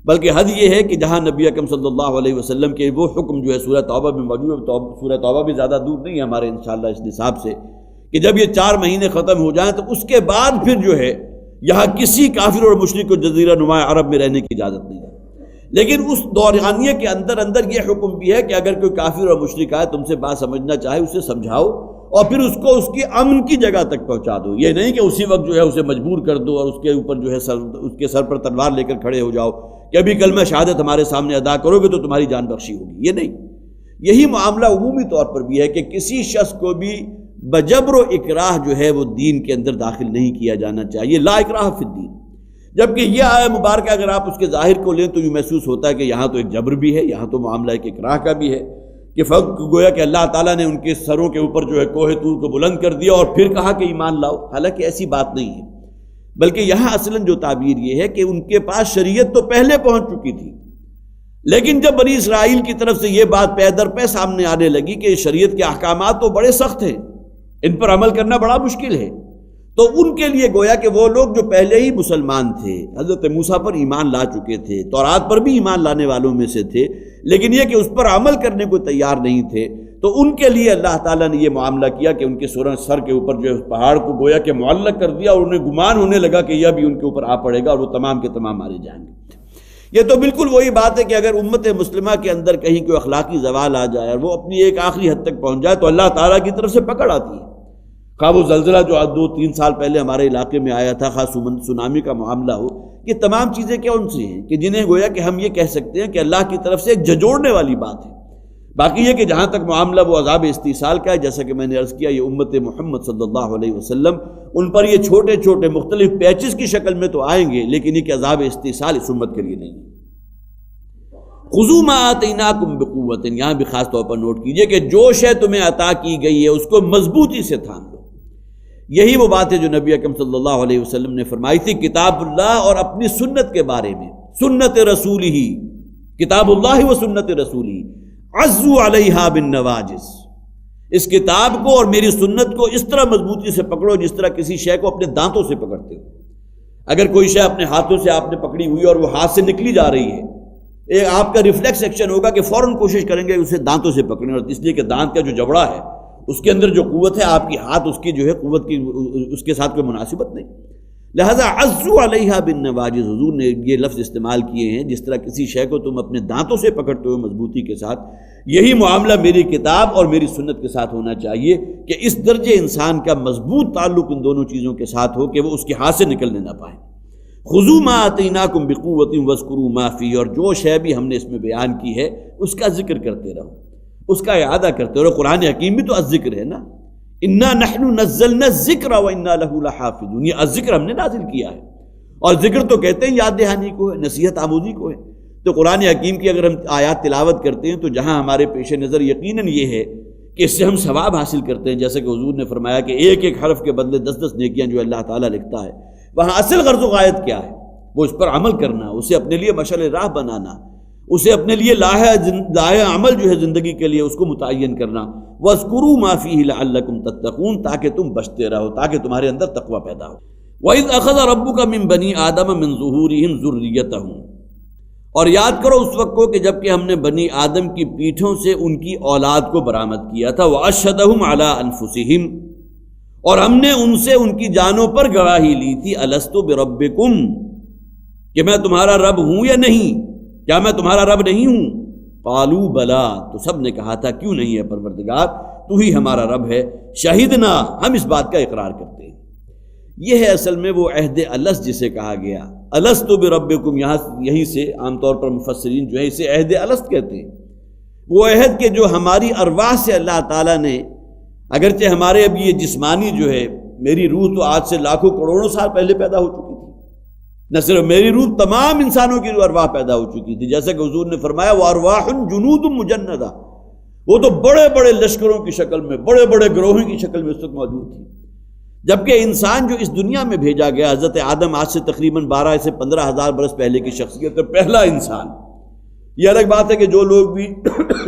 بلکہ حد یہ ہے کہ جہاں نبی اکرم صلی اللہ علیہ وسلم کے وہ حکم جو ہے سورہ توبہ میں موجود ہے، سورہ توبہ بھی زیادہ دور نہیں ہے ہمارے انشاءاللہ اس نصاب سے، کہ جب یہ 4 مہینے ختم ہو جائیں تو اس کے بعد پھر جو ہے یہاں کسی کافر اور مشرک کو جزیرہ نما عرب میں رہنے کی اجازت نہیں ہے. لیکن اس دورانیے کے اندر اندر یہ حکم بھی ہے کہ اگر کوئی کافر اور مشرک آئے تم سے بات سمجھنا چاہے اسے سمجھاؤ اور پھر اس کو اس کی امن کی جگہ تک پہنچا دو. یہ نہیں کہ اسی وقت جو ہے اسے مجبور کر دو اور اس کے اوپر جو ہے اس کے سر پر تلوار لے کر کھڑے ہو جاؤ کہ ابھی کلمہ شہادت ہمارے سامنے ادا کرو گے تو تمہاری جان بخشی ہوگی. یہ نہیں. یہی معاملہ عمومی طور پر بھی ہے کہ کسی شخص کو بھی بجبر و اکراہ جو ہے وہ دین کے اندر داخل نہیں کیا جانا چاہیے. لا اکراہ فی الدین. جبکہ یہ آیہ مبارکہ اگر آپ اس کے ظاہر کو لیں تو یہ محسوس ہوتا ہے کہ یہاں تو ایک جبر بھی ہے, یہاں تو معاملہ ایک اکراہ کا بھی ہے کہ گویا کہ اللہ تعالیٰ نے ان کے سروں کے اوپر جو ہے کوہ طور کو بلند کر دیا اور پھر کہا کہ ایمان لاؤ. حالانکہ ایسی بات نہیں ہے, بلکہ یہاں اصلاً جو تعبیر یہ ہے کہ ان کے پاس شریعت تو پہلے پہنچ چکی تھی, لیکن جب بنی اسرائیل کی طرف سے یہ بات پے در پے سامنے آنے لگی کہ شریعت کے احکامات تو بڑے سخت ہیں, ان پر عمل کرنا بڑا مشکل ہے, تو ان کے لیے گویا کہ وہ لوگ جو پہلے ہی مسلمان تھے, حضرت موسیٰ پر ایمان لا چکے تھے, تورات پر بھی ایمان لانے والوں میں سے تھے, لیکن یہ کہ اس پر عمل کرنے کو تیار نہیں تھے, تو ان کے لیے اللہ تعالیٰ نے یہ معاملہ کیا کہ ان کے سر کے اوپر جو ہے اس پہاڑ کو گویا کہ معلق کر دیا اور انہیں گمان ہونے لگا کہ یہ بھی ان کے اوپر آ پڑے گا اور وہ تمام کے تمام مارے جائیں گے. یہ تو بالکل وہی بات ہے کہ اگر امت مسلمہ کے اندر کہیں کوئی اخلاقی زوال آ جائے اور وہ اپنی ایک آخری حد تک پہنچ جائے تو اللہ تعالیٰ کی طرف سے پکڑ آتی ہے. خواہ وہ زلزلہ جو 2-3 سال پہلے ہمارے علاقے میں آیا تھا, خاص سونامی کا معاملہ ہو, یہ تمام چیزیں کیا ان سے ہیں کہ جنہیں گویا کہ ہم یہ کہہ سکتے ہیں کہ اللہ کی طرف سے ایک جھنجھوڑنے والی بات ہے. باقی یہ کہ جہاں تک معاملہ وہ عذاب استیصال کا ہے, جیسا کہ میں نے عرض کیا, یہ امت محمد صلی اللہ علیہ وسلم ان پر یہ چھوٹے چھوٹے مختلف پیچز کی شکل میں تو آئیں گے, لیکن یہ کہ عذاب استیصال اس امت کے لیے نہیں ہے. خذوا ما آتیناکم بقوۃ, یہاں بھی خاص طور پر نوٹ کیجئے کہ جو شے تمہیں عطا کی گئی ہے اس کو مضبوطی سے تھام لو. یہی وہ بات ہے جو نبی اکرم صلی اللہ علیہ وسلم نے فرمائی تھی کتاب اللہ اور اپنی سنت کے بارے میں, سنت رسول ہی, کتاب اللہ و سنت رسول ہی, عضوا علیہا بالنواجذ, اس کتاب کو اور میری سنت کو اس طرح مضبوطی سے پکڑو جس طرح کسی شے کو اپنے دانتوں سے پکڑتے ہو. اگر کوئی شے اپنے ہاتھوں سے آپ نے پکڑی ہوئی اور وہ ہاتھ سے نکلی جا رہی ہے, آپ کا ریفلیکس ایکشن ہوگا کہ فوراً کوشش کریں گے اسے دانتوں سے پکڑیں, اور اس لیے کہ دانت کا جو جبڑا ہے اس کے اندر جو قوت ہے, آپ کی ہاتھ اس کی جو ہے قوت کی اس کے ساتھ کوئی مناسبت نہیں. لہذا عضوا علیہا بالنواجذ, حضور نے یہ لفظ استعمال کیے ہیں جس طرح کسی شے کو تم اپنے دانتوں سے پکڑتے ہو مضبوطی کے ساتھ, یہی معاملہ میری کتاب اور میری سنت کے ساتھ ہونا چاہیے کہ اس درجے انسان کا مضبوط تعلق ان دونوں چیزوں کے ساتھ ہو کہ وہ اس کے ہاتھ سے نکلنے نہ پائے. خذوا ما آتیناکم بقوۃ واذکروا ما فیہ, اور جو شے بھی ہم نے اس میں بیان کی ہے اس کا ذکر کرتے رہو, اس کا اعادہ کرتے رہو. قرآن حکیم بھی تو الذکر ہے نا, انا نحن نزلنا الذکر وانا لہ لحافظون, یہ الذکر ہم نے نازل کیا ہے, اور ذکر تو کہتے ہیں یاد دہانی کو ہے, نصیحت آموزی کو ہے. تو قرآن حکیم کی اگر ہم آیات تلاوت کرتے ہیں تو جہاں ہمارے پیش نظر یقیناً یہ ہے کہ اس سے ہم ثواب حاصل کرتے ہیں, جیسا کہ حضور نے فرمایا کہ ایک ایک حرف کے بدلے 10-10 نیکیاں جو اللہ تعالیٰ لکھتا ہے, وہاں اصل غرض و غایت کیا ہے, وہ اس پر عمل کرنا, اسے اپنے لیے مشعل راہ بنانا, اسے اپنے لیے لاہ عمل جو ہے زندگی کے لیے اس کو متعین کرنا. وَاذْكُرُوا مَا فِيهِ لَعَلَّكُمْ تَتَّقُونَ, تاکہ تم بچتے رہو, تاکہ تمہارے اندر تقوی پیدا ہو. وَإِذْ أَخَذَ رَبُّكَ مِن بَنِي آدَمَ مِن ظُهُورِهِمْ ذُرِّيَّتَهُمْ, اور یاد کرو اس وقت کو کہ جب کہ ہم نے بنی آدم کی پیٹھوں سے ان کی اولاد کو برآمد کیا تھا. وَأَشْهَدَهُمْ عَلَىٰ أَنفُسِهِمْ, اور ہم نے ان سے ان کی جانوں پر گواہی لی تھی. أَلَسْتُ بِرَبِّكُمْ, کہ میں تمہارا رب ہوں یا نہیں, کیا میں تمہارا رب نہیں ہوں؟ قالوا بلا, تو سب نے کہا تھا کیوں نہیں ہے پروردگار, تو ہی ہمارا رب ہے. شہیدنا, ہم اس بات کا اقرار کرتے ہیں. یہ ہے اصل میں وہ عہد الست جسے کہا گیا. الست بربکم, یہیں سے عام طور پر مفسرین جو ہے اسے عہد الست کہتے ہیں. وہ عہد کے جو ہماری ارواح سے اللہ تعالیٰ نے, اگرچہ ہمارے اب یہ جسمانی جو ہے, میری روح تو آج سے لاکھوں کروڑوں سال پہلے پیدا ہو چکی تھی, نہ صرف میری روح, تمام انسانوں کی ارواح پیدا ہو چکی تھی, جیسا کہ حضور نے فرمایا وارواح جنود مجندہ, وہ تو بڑے بڑے لشکروں کی شکل میں, بڑے بڑے گروہوں کی شکل میں اس وقت موجود تھی. جبکہ انسان جو اس دنیا میں بھیجا گیا, حضرت آدم آج سے تقریباً 12 سے 15 ہزار برس پہلے کی شخصیت ہے, پہلا انسان. یہ الگ بات ہے کہ جو لوگ بھی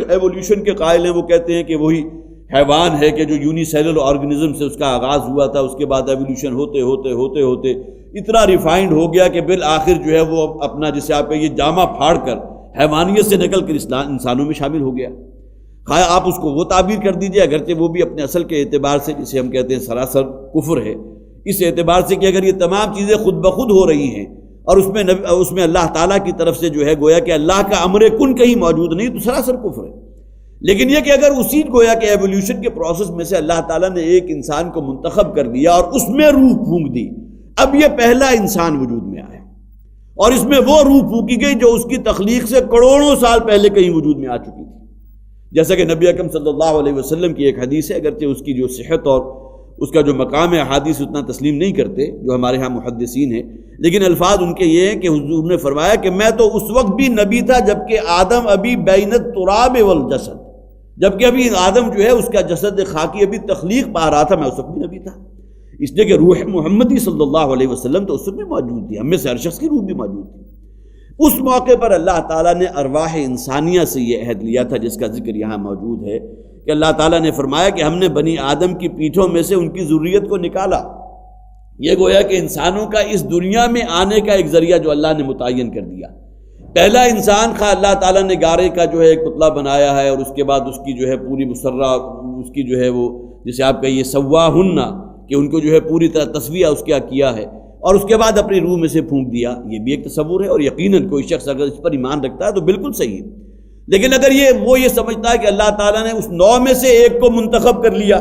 ایولیوشن کے قائل ہیں وہ کہتے ہیں کہ وہی حیوان ہے کہ جو یونی سیلر آرگنزم سے اس کا آغاز ہوا تھا, اس کے بعد ایولیوشن ہوتے ہوتے ہوتے ہوتے اتنا ریفائنڈ ہو گیا کہ بالآخر جو ہے وہ اپنا جسے آپ یہ جامہ پھاڑ کر حیوانیت سے نکل کر انسانوں میں شامل ہو گیا. خواہ آپ اس کو وہ تعبیر کر دیجئے, اگرچہ وہ بھی اپنے اصل کے اعتبار سے جسے ہم کہتے ہیں سراسر کفر ہے, اس اعتبار سے کہ اگر یہ تمام چیزیں خود بخود ہو رہی ہیں اور اس میں اللہ تعالیٰ کی طرف سے جو ہے گویا کہ اللہ کا امر کن کہیں موجود نہیں، تو سراسر کفر ہے۔ لیکن یہ کہ اگر اسی گویا کہ ایولیوشن کے پروسیس میں سے اللہ تعالیٰ نے ایک انسان کو منتخب کر دیا اور اس میں روح پھونک دی، اب یہ پہلا انسان وجود میں آیا اور اس میں وہ روح پھونکی گئی جو اس کی تخلیق سے کروڑوں سال پہلے کہیں وجود میں آ چکی تھی، جیسا کہ نبی اکرم صلی اللہ علیہ وسلم کی ایک حدیث ہے، اگرچہ اس کی جو صحت اور اس کا جو مقام ہے حدیث اتنا تسلیم نہیں کرتے جو ہمارے ہاں محدثین ہیں، لیکن الفاظ ان کے یہ ہیں کہ حضور نے فرمایا کہ میں تو اس وقت بھی نبی تھا جبکہ آدم ابھی بین التراب والجسد، جبکہ ابھی آدم جو ہے اس کا جسد خاکی ابھی تخلیق پا رہا تھا، میں اس وقت بھی نبی تھا، اس لیے کہ روح محمدی صلی اللہ علیہ وسلم تو اس وقت بھی موجود تھی، ہم میں سے ہر شخص کی روح بھی موجود تھی۔ اس موقع پر اللہ تعالیٰ نے ارواح انسانیہ سے یہ عہد لیا تھا جس کا ذکر یہاں موجود ہے کہ اللہ تعالیٰ نے فرمایا کہ ہم نے بنی آدم کی پیٹھوں میں سے ان کی ذریت کو نکالا۔ یہ گویا کہ انسانوں کا اس دنیا میں آنے کا ایک ذریعہ جو اللہ نے متعین کر دیا۔ پہلا انسان خواہ اللہ تعالیٰ نے گارے کا جو ہے ایک پتلا بنایا ہے اور اس کے بعد اس کی جو ہے پوری مسرہ اس کی جو ہے وہ جسے آپ کہیے سواہن، کہ ان کو جو ہے پوری طرح تسویہ اس کا کیا ہے اور اس کے بعد اپنی روح میں سے پھونک دیا، یہ بھی ایک تصور ہے اور یقیناً کوئی شخص اگر اس پر ایمان رکھتا ہے تو بالکل صحیح ہے۔ لیکن اگر وہ یہ سمجھتا ہے کہ اللہ تعالیٰ نے اس 9 میں سے ایک کو منتخب کر لیا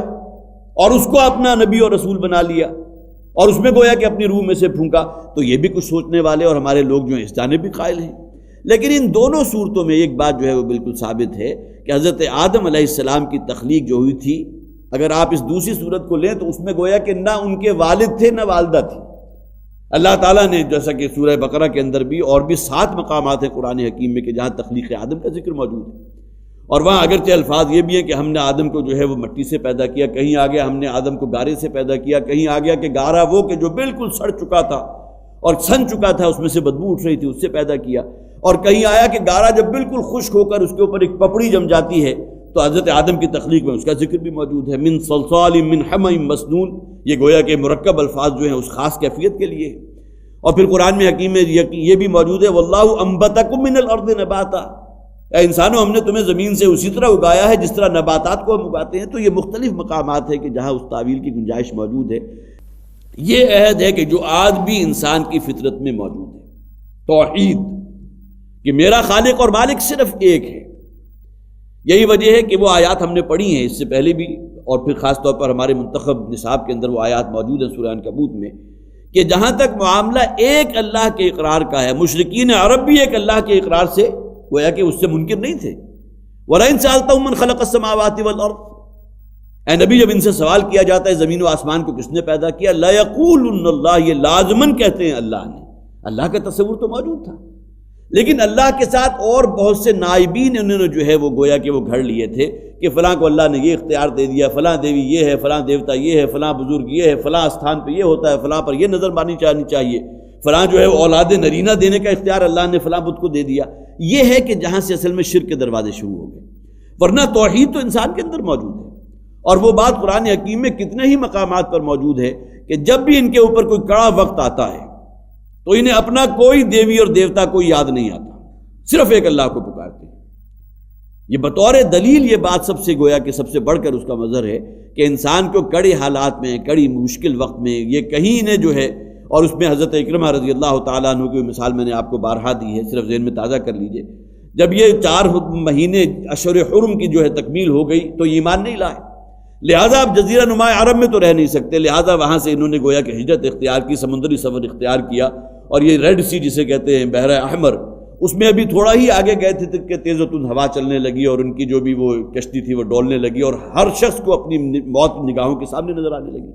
اور اس کو اپنا نبی اور رسول بنا لیا اور اس میں گویا کہ اپنی روح میں سے پھونکا، تو یہ بھی کچھ سوچنے والے اور ہمارے لوگ جو ہیں اس جانب بھی قائل ہیں۔ لیکن ان دونوں صورتوں میں ایک بات جو ہے وہ بالکل ثابت ہے کہ حضرت آدم علیہ السلام کی تخلیق جو ہوئی تھی، اگر آپ اس دوسری صورت کو لیں تو اس میں گویا کہ نہ ان کے والد تھے نہ والدہ تھی۔ اللہ تعالیٰ نے جیسا کہ سورہ بقرہ کے اندر بھی اور بھی 7 مقامات ہیں قرآن حکیم میں کہ جہاں تخلیق آدم کا ذکر موجود ہے، اور وہاں اگرچہ الفاظ یہ بھی ہیں کہ ہم نے آدم کو جو ہے وہ مٹی سے پیدا کیا، کہیں آ گیا ہم نے آدم کو گارے سے پیدا کیا، کہیں آ گیا کہ گارا وہ کہ جو بالکل سڑ چکا تھا اور سن چکا تھا، اس میں سے بدبو اٹھ رہی تھی، اس سے پیدا کیا، اور کہیں آیا کہ گارا جب بالکل خشک ہو کر اس کے اوپر ایک پپڑی جم جاتی ہے تو حضرت آدم کی تخلیق میں اس کا ذکر بھی موجود ہے، من صلصال من حمأ مسنون، یہ گویا کہ مرکب الفاظ جو ہیں اس خاص کیفیت کے لیے۔ اور پھر قرآن میں حکیم میں یہ بھی موجود ہے واللہ انبتکم من الارض نباتا، اے انسانوں ہم نے تمہیں زمین سے اسی طرح اگایا ہے جس طرح نباتات کو ہم اگاتے ہیں۔ تو یہ مختلف مقامات ہیں کہ جہاں اس تعویل کی گنجائش موجود ہے۔ یہ عہد ہے کہ جو آج بھی انسان کی فطرت میں موجود ہے، توحید، کہ میرا خالق اور مالک صرف ایک ہے۔ یہی وجہ ہے کہ وہ آیات ہم نے پڑھی ہیں اس سے پہلے بھی، اور پھر خاص طور پر ہمارے منتخب نصاب کے اندر وہ آیات موجود ہیں سورہ عنکبوت میں، کہ جہاں تک معاملہ ایک اللہ کے اقرار کا ہے، مشرکین عرب بھی ایک اللہ کے اقرار سے گویا کہ اس سے منکر نہیں تھے۔ وَلَئِن سَأَلْتَهُم مَّن خَلَقَ السَّمَاوَاتِ وَالْأَرْضَ، اے نبی جب ان سے سوال کیا جاتا ہے زمین و آسمان کو کس نے پیدا کیا، لَيَقُولُنَّ اللَّهُ، یہ لازماً کہتے ہیں اللہ نے۔ اللہ کا تصور تو موجود تھا، لیکن اللہ کے ساتھ اور بہت سے نائبین انہوں نے جو ہے وہ گویا کہ وہ گھڑ لیے تھے کہ فلاں کو اللہ نے یہ اختیار دے دیا، فلاں دیوی یہ ہے، فلاں دیوتا یہ ہے، فلاں بزرگ یہ ہے، فلاں استھان پہ یہ ہوتا ہے، فلاں پر یہ نظر مانی جانی چاہیے، فلاں جو ہے اولاد نرینہ دینے کا اختیار اللہ نے فلاں بت کو دے دیا۔ یہ ہے کہ جہاں سے اصل میں شرک کے دروازے شروع ہو گئے، ورنہ توحید تو انسان کے اندر موجود ہے۔ اور وہ بات قرآن حکیم میں کتنے ہی مقامات پر موجود ہے کہ جب بھی ان کے اوپر کوئی کڑا وقت آتا ہے تو انہیں اپنا کوئی دیوی اور دیوتا کوئی یاد نہیں آتا، صرف ایک اللہ کو پکارتے ہیں۔ یہ بطور دلیل یہ بات سب سے گویا کہ سب سے بڑھ کر اس کا مظہر ہے کہ انسان کو کڑے حالات میں، کڑی مشکل وقت میں یہ کہیں نے جو ہے، اور اس میں حضرت اکرمہ رضی اللہ تعالیٰ عنہ کی مثال میں نے آپ کو بارہا دی ہے، صرف ذہن میں تازہ کر لیجئے۔ جب یہ 4 مہینے اشہر حرم کی جو ہے تکمیل ہو گئی تو ایمان نہیں لائے، لہٰذا اب جزیرہ نما عرب میں تو رہ نہیں سکتے، لہٰذا وہاں سے انہوں نے گویا کہ ہجرت اختیار کی، سمندری سفر اختیار کیا، اور یہ ریڈ سی جسے کہتے ہیں بحر احمر، اس میں ابھی تھوڑا ہی آگے گئے تھے کہ تیز و تند ہوا چلنے لگی اور ان کی جو بھی وہ کشتی تھی وہ ڈولنے لگی اور ہر شخص کو اپنی موت نگاہوں کے سامنے نظر آنے لگی۔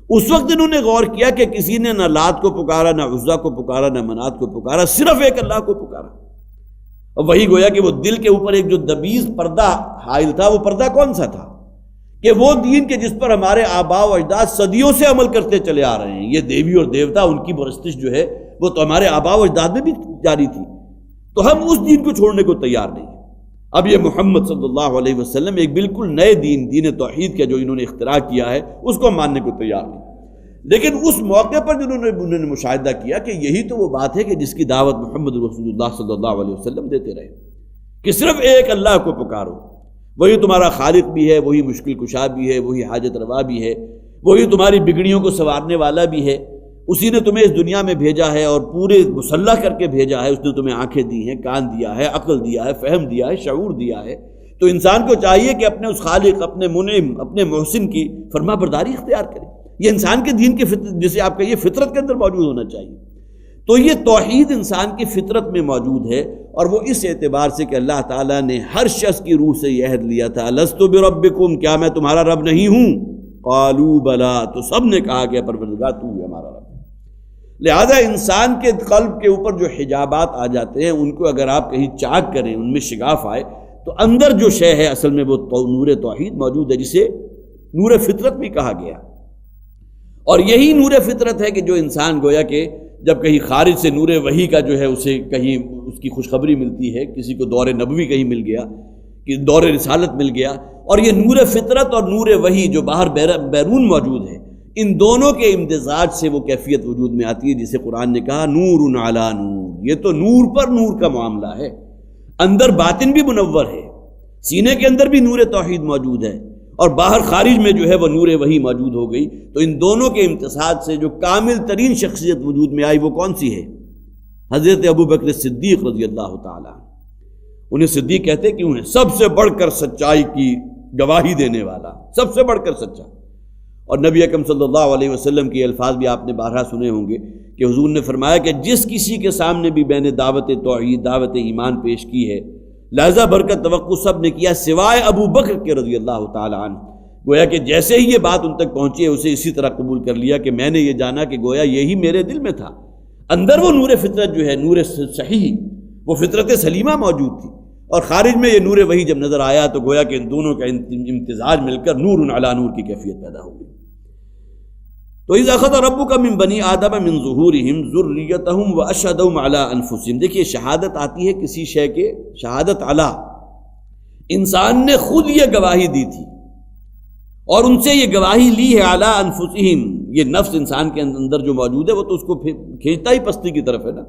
اس وقت انہوں نے غور کیا کہ کسی نے نہ لات کو پکارا، نہ عزا کو پکارا، نہ منات کو پکارا، صرف ایک اللہ کو پکارا۔ اور وہی گویا کہ وہ دل کے اوپر ایک جو دبیز پردہ حائل تھا، وہ پردہ کون سا تھا؟ کہ وہ دین کے جس پر ہمارے آباء و اجداد صدیوں سے عمل کرتے چلے آ رہے ہیں، یہ دیوی اور دیوتا ان کی پرستش جو ہے وہ تو ہمارے آباء و اجداد میں بھی جاری تھی، تو ہم اس دین کو چھوڑنے کو تیار نہیں۔ اب یہ محمد صلی اللہ علیہ وسلم ایک بالکل نئے دین توحید کا جو انہوں نے اختراع کیا ہے اس کو ماننے کو تیار نہیں۔ لیکن اس موقع پر انہوں نے مشاہدہ کیا کہ یہی تو وہ بات ہے کہ جس کی دعوت محمد رسول اللہ صلی اللہ علیہ وسلم دیتے رہے کہ صرف ایک اللہ کو پکارو، وہی تمہارا خالق بھی ہے، وہی مشکل کشا بھی ہے، وہی حاجت روا بھی ہے، وہی تمہاری بگڑیوں کو سنوارنے والا بھی ہے، اسی نے تمہیں اس دنیا میں بھیجا ہے اور پورے مسلح کر کے بھیجا ہے، اس نے تمہیں آنکھیں دی ہیں، کان دیا ہے، عقل دیا ہے، فہم دیا ہے، شعور دیا ہے، تو انسان کو چاہیے کہ اپنے اس خالق، اپنے منعم، اپنے محسن کی فرما برداری اختیار کرے۔ یہ انسان کے دین کے جسے آپ کہیے فطرت کے اندر موجود ہونا چاہیے۔ تو یہ توحید انسان کی فطرت میں موجود ہے، اور وہ اس اعتبار سے کہ اللہ تعالیٰ نے ہر شخص کی روح سے یہ عہد لیا تھا، الست بربکم، کیا میں تمہارا رب نہیں ہوں؟ قالوا بلا، تو سب نے کہا کہ پروردگار تو ہی ہمارا رب ہے۔ لہذا انسان کے قلب کے اوپر جو حجابات آ جاتے ہیں ان کو اگر آپ کہیں چاک کریں، ان میں شگاف آئے، تو اندر جو شے ہے اصل میں وہ نور توحید موجود ہے، جسے نور فطرت بھی کہا گیا۔ اور یہی نور فطرت ہے کہ جو انسان گویا کہ جب کہیں خارج سے نور وحی کا جو ہے اسے کہیں اس کی خوشخبری ملتی ہے، کسی کو دور نبوی کہیں مل گیا، کہ دور رسالت مل گیا، اور یہ نور فطرت اور نور وحی جو باہر بیرون موجود ہے، ان دونوں کے امتزاج سے وہ کیفیت وجود میں آتی ہے جسے قرآن نے کہا نور علی نور۔ یہ تو نور پر نور کا معاملہ ہے، اندر باطن بھی منور ہے، سینے کے اندر بھی نور توحید موجود ہے، اور باہر خارج میں جو ہے وہ نور وحی موجود ہو گئی۔ تو ان دونوں کے امتزاج سے جو کامل ترین شخصیت وجود میں آئی وہ کون سی ہے؟ حضرت ابوبکر صدیق رضی اللہ تعالیٰ عنہ۔ انہیں صدیق کہتے کیوں ہیں؟ سب سے بڑھ کر سچائی کی گواہی دینے والا، سب سے بڑھ کر سچا۔ اور نبی اکرم صلی اللہ علیہ وسلم کے الفاظ بھی آپ نے بارہا سنے ہوں گے کہ حضور نے فرمایا کہ جس کسی کے سامنے بھی میں نے دعوت توحید، دعوت ایمان پیش کی ہے، لہذا برکت توقع سب نے کیا سوائے ابو بکر کے رضی اللہ تعالیٰ عنہ۔ گویا کہ جیسے ہی یہ بات ان تک پہنچی ہے اسے اسی طرح قبول کر لیا کہ میں نے یہ جانا کہ گویا یہی میرے دل میں تھا، اندر وہ نور فطرت جو ہے، نور صحیح، وہ فطرت سلیمہ موجود تھی، اور خارج میں یہ نور وحی جب نظر آیا تو گویا کہ ان دونوں کا امتزاج مل کر نور علی نور کی کیفیت پیدا ہو گئی۔ تو اذا اخذ ربک من بنی آدم من ظہورہم ذریتہم واشہدہم علی انفسہم، دیکھیے شہادت آتی ہے کسی شے کے، شہادت علی، انسان نے خود یہ گواہی دی تھی اور ان سے یہ گواہی لی ہے علی انفسہم، یہ نفس انسان کے اندر جو موجود ہے وہ تو اس کو کھینچتا ہی پستی کی طرف ہے نا،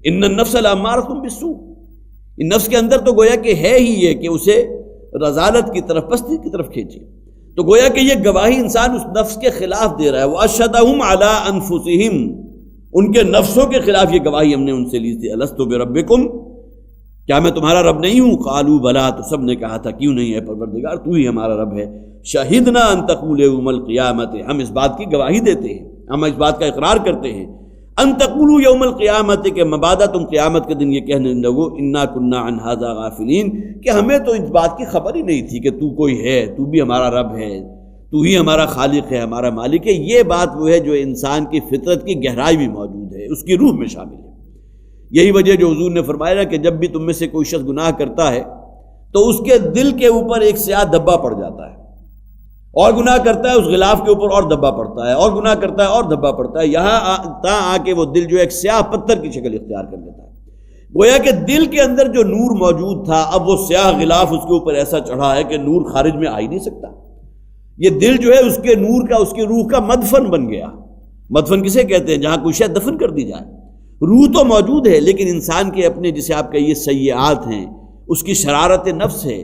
ان النفس لامارۃ بالسوء، ان نفس کے اندر تو گویا کہ ہے ہی یہ کہ اسے رذالت کی طرف، پستی کی طرف کھینچے، تو گویا کہ یہ گواہی انسان اس نفس کے خلاف دے رہا ہے۔ وَأَشْهَدَهُمْ عَلَىٰ أَنفُسِهِمْ، ان کے نفسوں کے خلاف یہ گواہی ہم نے ان سے لی تھی، الست بربکم، کیا میں تمہارا رب نہیں ہوں؟ قالوا بلا، تو سب نے کہا تھا کیوں نہیں ہے پروردگار، تو ہی ہمارا رب ہے۔ شہدنا ان تقول یوم القیامت، ہم اس بات کی گواہی دیتے ہیں، ہم اس بات کا اقرار کرتے ہیں، ان تقولوا یوم القیامت، کہ مبادا تم قیامت کے دن یہ کہنے لگو انا کنا عن ھذا غافلین، کہ ہمیں تو اس بات کی خبر ہی نہیں تھی کہ تو کوئی ہے، تو بھی ہمارا رب ہے، تو ہی ہمارا خالق ہے، ہمارا مالک ہے۔ یہ بات وہ ہے جو انسان کی فطرت کی گہرائی میں موجود ہے، اس کی روح میں شامل ہے۔ یہی وجہ جو حضور نے فرمایا کہ جب بھی تم میں سے کوئی شخص گناہ کرتا ہے تو اس کے دل کے اوپر ایک سیاہ دھبا پڑ جاتا ہے، اور گناہ کرتا ہے اس غلاف کے اوپر اور دھبا پڑتا ہے، اور گناہ کرتا ہے اور دھبا پڑتا ہے، یہاں آ کے وہ دل جو ایک سیاہ پتھر کی شکل اختیار کر لیتا ہے۔ گویا کہ دل کے اندر جو نور موجود تھا اب وہ سیاہ غلاف اس کے اوپر ایسا چڑھا ہے کہ نور خارج میں آ ہی نہیں سکتا۔ یہ دل جو ہے اس کے نور کا، اس کی روح کا مدفن بن گیا۔ مدفن کسے کہتے ہیں؟ جہاں کوئی شے دفن کر دی جائے۔ روح تو موجود ہے لیکن انسان کے اپنے جسے آپ کہیے سیئات ہیں، اس کی شرارت نفس ہے،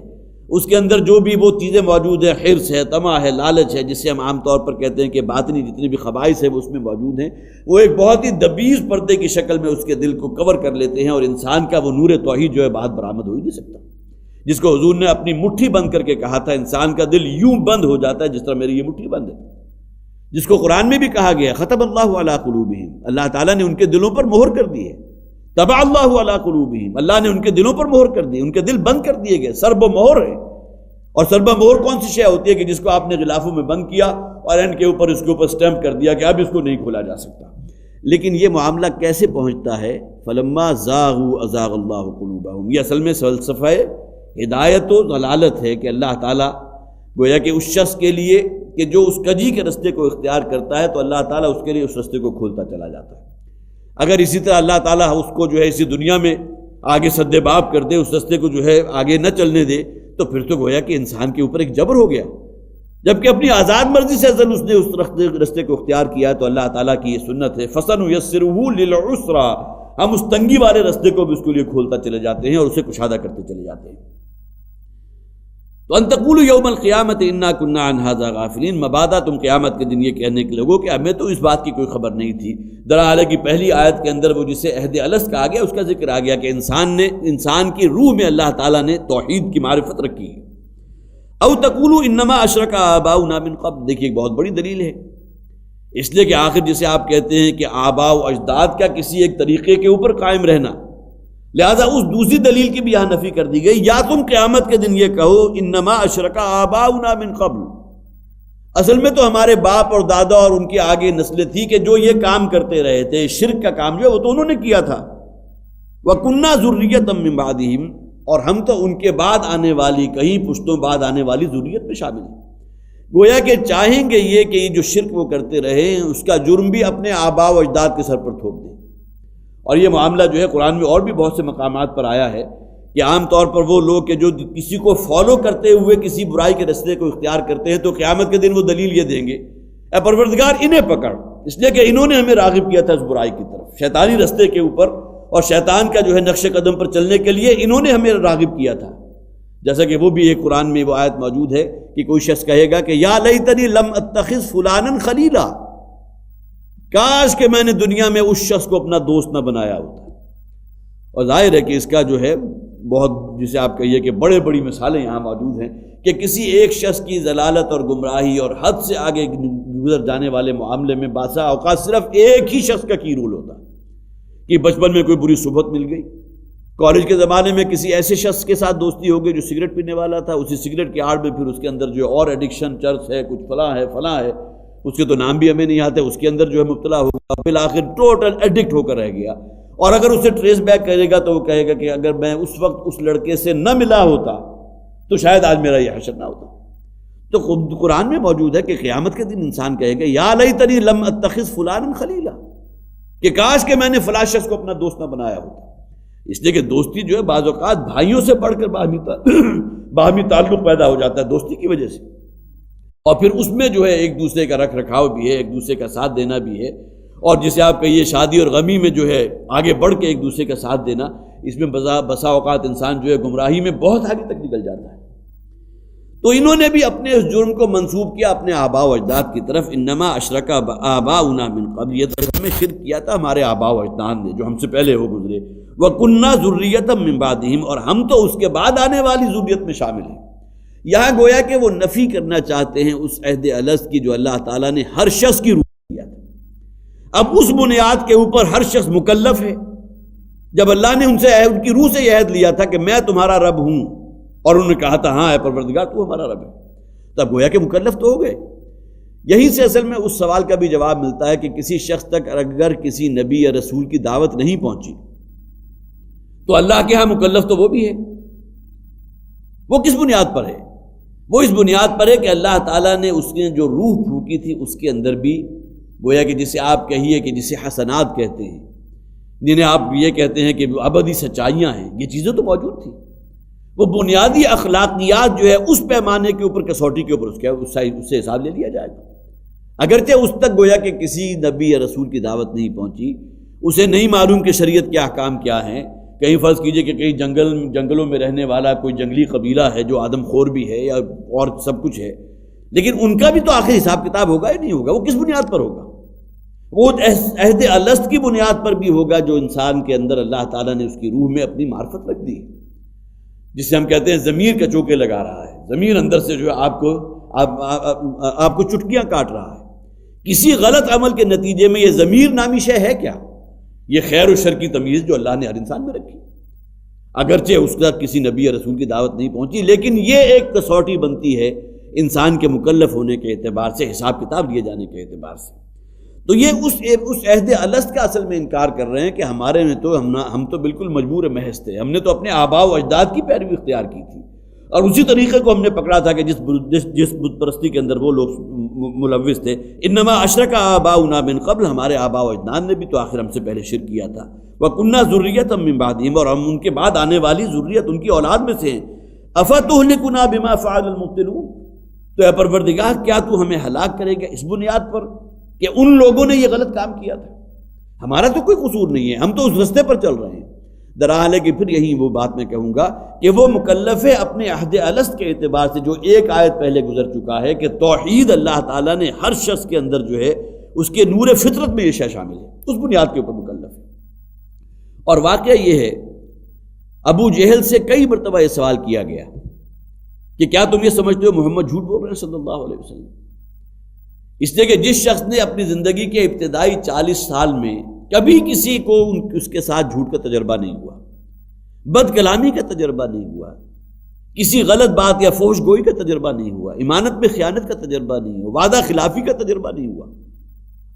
اس کے اندر جو بھی وہ چیزیں موجود ہیں، حرص ہے، طمع ہے، لالچ ہے، جسے ہم عام طور پر کہتے ہیں کہ باطنی جتنی بھی خبائث ہیں وہ اس میں موجود ہیں، وہ ایک بہت ہی دبیز پردے کی شکل میں اس کے دل کو کور کر لیتے ہیں، اور انسان کا وہ نور توحید جو ہے باہر برآمد ہو ہی نہیں سکتا، جس کو حضور نے اپنی مٹھی بند کر کے کہا تھا انسان کا دل یوں بند ہو جاتا ہے جس طرح میری یہ مٹھی بند ہے، جس کو قرآن میں بھی کہا گیا ختم اللہ علی قلوبہم، اللہ تعالیٰ نے ان کے دلوں پر مہر کر دی ہے، طبع اللہ علی قلوبہم، اللہ نے ان کے دلوں پر مہر کر دی، ان کے دل بند کر دیے گئے، سرب و مہر ہے۔ اور سرب و مہر کون سی شے ہوتی ہے کہ جس کو آپ نے غلافوں میں بند کیا اور اینڈ کے اوپر اس کے اوپر سٹیمپ کر دیا کہ اب اس کو نہیں کھولا جا سکتا۔ لیکن یہ معاملہ کیسے پہنچتا ہے؟ فلما زاغوا ازاغ اللہ قلوبہم، یہ اصل میں فلسفہ ہدایت و ضلالت ہے کہ اللہ تعالیٰ گویا کہ اس شخص کے لیے کہ جو اس کجی کے رستے کو اختیار کرتا ہے تو اللہ تعالیٰ اس کے لیے اس رستے کو کھولتا چلا جاتا ہے۔ اگر اسی طرح اللہ تعالیٰ اس کو جو ہے اسی دنیا میں آگے سد باب کر دے، اس رستے کو جو ہے آگے نہ چلنے دے، تو پھر تو گویا کہ انسان کے اوپر ایک جبر ہو گیا، جبکہ اپنی آزاد مرضی سے ازل اس نے اس رستے کو اختیار کیا۔ تو اللہ تعالیٰ کی یہ سنت ہے فَسَنُيَسِّرُهُ لِلْعُسْرَىٰ، ہم اس تنگی والے رستے کو بھی اس کے لیے کھولتا چلے جاتے ہیں اور اسے کشادہ کرتے چلے جاتے ہیں۔ تو ان تقولوا یوم القیامت انا کنا عن ھذا غافلین، مبادا تم قیامت کے دن یہ کہنے کے لوگوں کہ ہمیں تو اس بات کی کوئی خبر نہیں تھی۔ دراصل کی پہلی آیت کے اندر وہ جسے عہد الست کہا گیا اس کا ذکر آ گیا کہ انسان کی روح میں اللہ تعالیٰ نے توحید کی معرفت رکھی ہے۔ او تقولوا انما اشرک آباؤنا من قبل، دیکھیے ایک بہت بڑی دلیل ہے، اس لیے کہ آخر جسے آپ کہتے ہیں کہ آباء و اجداد کا کسی ایک طریقے کے اوپر قائم رہنا، لہذا اس دوسری دلیل کی بھی یہاں نفی کر دی گئی۔ یا تم قیامت کے دن یہ کہو انما اشرک آباؤنا من قبل، اصل میں تو ہمارے باپ اور دادا اور ان کے آگے نسلیں تھی کہ جو یہ کام کرتے رہے تھے، شرک کا کام جو ہے وہ تو انہوں نے کیا تھا۔ وَكُنَّا ذُرِّيَّةً مِّن بَعْدِهِمْ، اور ہم تو ان کے بعد آنے والی، کہیں پشتوں بعد آنے والی ذریت میں شامل ہیں۔ گویا کہ چاہیں گے یہ کہ یہ جو شرک وہ کرتے رہے ہیں اس کا جرم بھی اپنے آباء و اجداد کے سر پر تھوپ دیں۔ اور یہ معاملہ جو ہے قرآن میں اور بھی بہت سے مقامات پر آیا ہے کہ عام طور پر وہ لوگ کہ جو کسی کو فالو کرتے ہوئے کسی برائی کے رستے کو اختیار کرتے ہیں تو قیامت کے دن وہ دلیل یہ دیں گے اے پروردگار انہیں پکڑ، اس لیے کہ انہوں نے ہمیں راغب کیا تھا اس برائی کی طرف، شیطانی رستے کے اوپر اور شیطان کا جو ہے نقش قدم پر چلنے کے لیے انہوں نے ہمیں راغب کیا تھا۔ جیسا کہ وہ بھی ایک قرآن میں وہ آیت موجود ہے کہ کوئی شخص کہے گا کہ یا لیتنی لم اتخذ فلانا خلیلا، کاش کہ میں نے دنیا میں اس شخص کو اپنا دوست نہ بنایا ہوتا۔ اور ظاہر ہے کہ اس کا جو ہے بہت، جسے آپ کہیے کہ بڑے بڑی مثالیں یہاں موجود ہیں کہ کسی ایک شخص کی ضلالت اور گمراہی اور حد سے آگے گزر جانے والے معاملے میں بعض اوقات صرف ایک ہی شخص کا کی رول ہوتا ہے کہ بچپن میں کوئی بری صحبت مل گئی، کالج کے زمانے میں کسی ایسے شخص کے ساتھ دوستی ہو گئی جو سگریٹ پینے والا تھا، اسی سگریٹ کی آڑ میں پھر اس کے اندر جو اور ایڈکشن، چرس ہے، کچھ فلاں ہے، اس کے تو نام بھی ہمیں نہیں آتے، اس کے اندر جو ہے مبتلا ہوگا، بالآخر ٹوٹل ایڈکٹ ہو کر رہ گیا۔ اور اگر اسے ٹریس بیک کرے گا تو وہ کہے گا کہ اگر میں اس وقت اس لڑکے سے نہ ملا ہوتا تو شاید آج میرا یہ حشر نہ ہوتا۔ تو خود قرآن میں موجود ہے کہ قیامت کے دن انسان کہے گا یا لیتنی لم اتخذ فلانا خلیلا، کہ کاش کہ میں نے فلاں شخص کو اپنا دوست نہ بنایا ہوتا۔ اس لیے کہ دوستی جو ہے بعض اوقات بھائیوں سے بڑھ کر باہمی تعلق پیدا ہو جاتا ہے دوستی کی وجہ سے، اور پھر اس میں جو ہے ایک دوسرے کا رکھ رکھاؤ بھی ہے، ایک دوسرے کا ساتھ دینا بھی ہے، اور جسے آپ کہیے شادی اور غمی میں جو ہے آگے بڑھ کے ایک دوسرے کا ساتھ دینا، اس میں بسا اوقات انسان جو ہے گمراہی میں بہت آگے تک نکل جاتا ہے۔ تو انہوں نے بھی اپنے اس جرم کو منسوب کیا اپنے آباء و اجداد کی طرف، انما اشرک آباؤنا من قبل، یہ تو ہمیں شرک کیا تھا ہمارے آباء و اجداد نے جو ہم سے پہلے ہو گزرے، وَكُنَّا ذُرِّيَّةً مِّن بَعْدِهِمْ، اور ہم تو اس کے بعد آنے والی ذریت میں شامل ہیں۔ یہاں گویا کہ وہ نفی کرنا چاہتے ہیں اس عہد الست کی جو اللہ تعالیٰ نے ہر شخص کی روح دیا تھا۔ اب اس بنیاد کے اوپر ہر شخص مکلف ہے۔ جب اللہ نے ان کی روح سے یہ عہد لیا تھا کہ میں تمہارا رب ہوں، اور انہوں نے کہا تھا ہاں اے پروردگار تو ہمارا رب ہے، تب گویا کہ مکلف تو ہو گئے۔ یہیں سے اصل میں اس سوال کا بھی جواب ملتا ہے کہ کسی شخص تک اگر کسی نبی یا رسول کی دعوت نہیں پہنچی تو اللہ کے ہاں مکلف تو وہ بھی ہے۔ وہ کس بنیاد پر ہے؟ وہ اس بنیاد پر ہے کہ اللہ تعالیٰ نے اس نے جو روح پھونکی تھی اس کے اندر بھی گویا کہ جسے آپ کہیے کہ جسے حسنات کہتے ہیں، جنہیں آپ یہ کہتے ہیں کہ ابدی سچائیاں ہیں، یہ چیزیں تو موجود تھیں۔ وہ بنیادی اخلاقیات جو ہے اس پیمانے کے اوپر، کسوٹی کے اوپر اس سے حساب لے لیا جائے گا۔ اگرچہ اس تک گویا کہ کسی نبی یا رسول کی دعوت نہیں پہنچی، اسے نہیں معلوم کہ شریعت کے احکام کیا ہیں۔ کہیں فرض کیجئے کہ کہیں جنگلوں میں رہنے والا کوئی جنگلی قبیلہ ہے جو آدم خور بھی ہے یا اور سب کچھ ہے، لیکن ان کا بھی تو آخر حساب کتاب ہوگا یا نہیں ہوگا؟ وہ کس بنیاد پر ہوگا؟ وہ عہد الست کی بنیاد پر بھی ہوگا جو انسان کے اندر اللہ تعالیٰ نے اس کی روح میں اپنی معرفت رکھ دی، جسے ہم کہتے ہیں ضمیر کا چوکے لگا رہا ہے۔ ضمیر اندر سے جو ہے آپ کو چٹکیاں کاٹ رہا ہے۔ کسی غلط عمل کے نتیجے میں یہ ضمیر نامی شے ہے کیا؟ یہ خیر و شر کی تمیز جو اللہ نے ہر انسان میں رکھی، اگرچہ اس کا کسی نبی یا رسول کی دعوت نہیں پہنچی، لیکن یہ ایک کسوٹی بنتی ہے انسان کے مکلف ہونے کے اعتبار سے، حساب کتاب لیے جانے کے اعتبار سے۔ تو یہ اس عہد الست کا اصل میں انکار کر رہے ہیں کہ ہمارے میں تو ہم تو بالکل مجبور محض تھے، ہم نے تو اپنے آباء و اجداد کی پیروی اختیار کی تھی، اور اسی طریقے کو ہم نے پکڑا تھا کہ جس بت پرستی کے اندر وہ لوگ ملوث تھے۔ انما اشرک آباؤنا من قبل، ہمارے آباء و اجداد نے بھی تو آخر ہم سے پہلے شرک کیا تھا۔ وَكُنَّا ذُرِّيَّةً مِّن بَعْدِهِمْ، اور ہم ان کے بعد آنے والی ذریت ان کی اولاد میں سے ہیں۔ أَفَتُهْلِكُنَا بِمَا فَعَلَ الْمُبْطِلُونَ، تو اے پروردگار کیا تو ہمیں ہلاک کرے گا اس بنیاد پر کہ ان لوگوں نے یہ غلط کام کیا تھا؟ ہمارا تو کوئی قصور نہیں ہے، ہم تو اس رستے پر چل رہے ہیں۔ درحال ہے کہ پھر یہی وہ بات میں کہوں گا کہ وہ مکلف ہے اپنے عہد الست کے اعتبار سے، جو ایک آیت پہلے گزر چکا ہے کہ توحید اللہ تعالیٰ نے ہر شخص کے اندر جو ہے اس کے نور فطرت میں یہ شے شامل ہے، اس بنیاد کے اوپر مکلف ہے۔ اور واقعہ یہ ہے، ابو جہل سے کئی مرتبہ یہ سوال کیا گیا کہ کیا تم یہ سمجھتے ہو محمد جھوٹ بول رہے ہیں صلی اللہ علیہ وسلم؟ اس لیے کہ جس شخص نے اپنی زندگی کے ابتدائی 40 سال میں کبھی کسی کو اس کے ساتھ جھوٹ کا تجربہ نہیں ہوا، بد کلامی کا تجربہ نہیں ہوا، کسی غلط بات یا فحش گوئی کا تجربہ نہیں ہوا، امانت میں خیانت کا تجربہ نہیں ہوا، وعدہ خلافی کا تجربہ نہیں ہوا،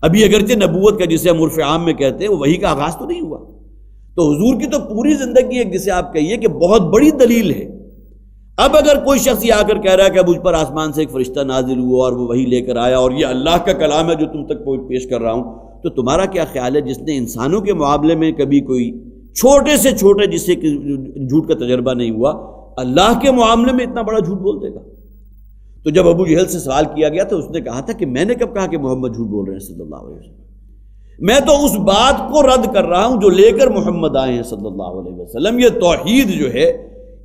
ابھی اگرچہ نبوت کا جسے ہم عرف عام میں کہتے ہیں وہ وحی کا آغاز تو نہیں ہوا، تو حضور کی تو پوری زندگی ایک جسے آپ کہیے کہ بہت بڑی دلیل ہے۔ اب اگر کوئی شخص یہ آ کر کہہ رہا ہے کہ اب مجھ پر آسمان سے ایک فرشتہ نازل ہوا اور وہ وحی لے کر آیا اور یہ اللہ کا کلام ہے جو تم تک پیش کر رہا ہوں، تو تمہارا کیا خیال ہے جس نے انسانوں کے معاملے میں کبھی کوئی چھوٹے سے چھوٹے جسے جھوٹ کا تجربہ نہیں ہوا، اللہ کے معاملے میں اتنا بڑا جھوٹ بول دے گا؟ تو جب ابو جہل سے سوال کیا گیا تو اس نے کہا تھا کہ میں نے کب کہا کہ محمد جھوٹ بول رہے ہیں صلی اللہ علیہ وسلم، میں تو اس بات کو رد کر رہا ہوں جو لے کر محمد آئے ہیں صلی اللہ علیہ وسلم۔ یہ توحید جو ہے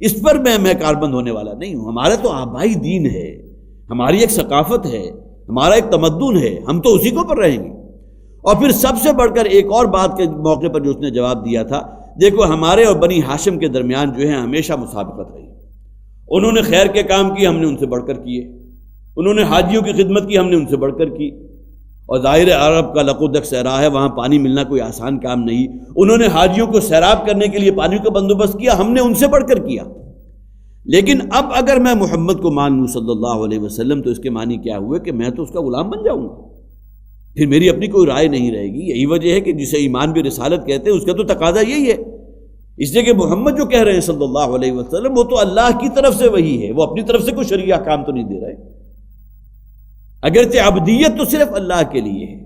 اس پر میں کاربند ہونے والا نہیں ہوں، ہمارا تو آبائی دین ہے، ہماری ایک ثقافت ہے، ہمارا ایک تمدن ہے، ہم تو اسی کو پر رہیں گے۔ اور پھر سب سے بڑھ کر ایک اور بات کے موقع پر جو اس نے جواب دیا تھا، دیکھو ہمارے اور بنی ہاشم کے درمیان جو ہے ہمیشہ مسابقت رہی، انہوں نے خیر کے کام کیے، ہم نے ان سے بڑھ کر کیے، انہوں نے حاجیوں کی خدمت کی، ہم نے ان سے بڑھ کر کی، اور ظاہر عرب کا لقودک صحرا ہے، وہاں پانی ملنا کوئی آسان کام نہیں، انہوں نے حاجیوں کو سیراب کرنے کے لیے پانی کا بندوبست کیا، ہم نے ان سے بڑھ کر کیا۔ لیکن اب اگر میں محمد کو مان لوں صلی اللہ علیہ وسلم تو اس کے معنی کیا ہوئے کہ میں تو اس کا غلام بن جاؤں گا، پھر میری اپنی کوئی رائے نہیں رہے گی۔ یہی وجہ ہے کہ جسے ایمان بھی رسالت کہتے ہیں اس کا تو تقاضا یہی ہے، اس لیے کہ محمد جو کہہ رہے ہیں صلی اللہ علیہ وسلم وہ تو اللہ کی طرف سے وہی ہے، وہ اپنی طرف سے کوئی شرعی احکام تو نہیں دے رہے، اگرچہ عبدیت تو صرف اللہ کے لیے ہے،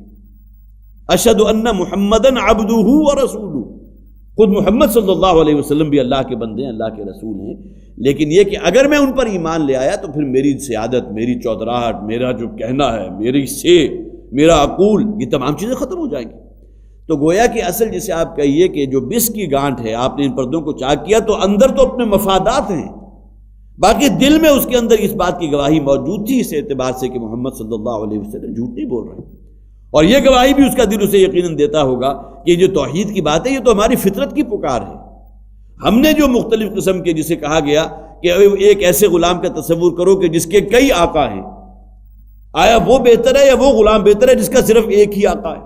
اشہد ان محمدن عبدہ ورسولہ، خود محمد صلی اللہ علیہ وسلم بھی اللہ کے بندے ہیں، اللہ کے رسول ہیں، لیکن یہ کہ اگر میں ان پر ایمان لے آیا تو پھر میری سیادت، میری چودراہٹ، میرا جو کہنا ہے، میری سے میرا عقول، یہ تمام چیزیں ختم ہو جائیں گی۔ تو گویا کہ اصل جسے آپ کہیے کہ جو بس کی گانٹھ ہے، آپ نے ان پردوں کو چاک کیا تو اندر تو اپنے مفادات ہیں، باقی دل میں اس کے اندر اس بات کی گواہی موجود تھی اس اعتبار سے کہ محمد صلی اللہ علیہ وسلم جھوٹ نہیں بول رہے، اور یہ گواہی بھی اس کا دل اسے یقیناً دیتا ہوگا کہ جو توحید کی بات ہے یہ تو ہماری فطرت کی پکار ہے۔ ہم نے جو مختلف قسم کے جسے کہا گیا کہ ایک ایسے غلام کا تصور کرو کہ جس کے کئی آقا ہیں، آیا وہ بہتر ہے یا وہ غلام بہتر ہے جس کا صرف ایک ہی آقا ہے؟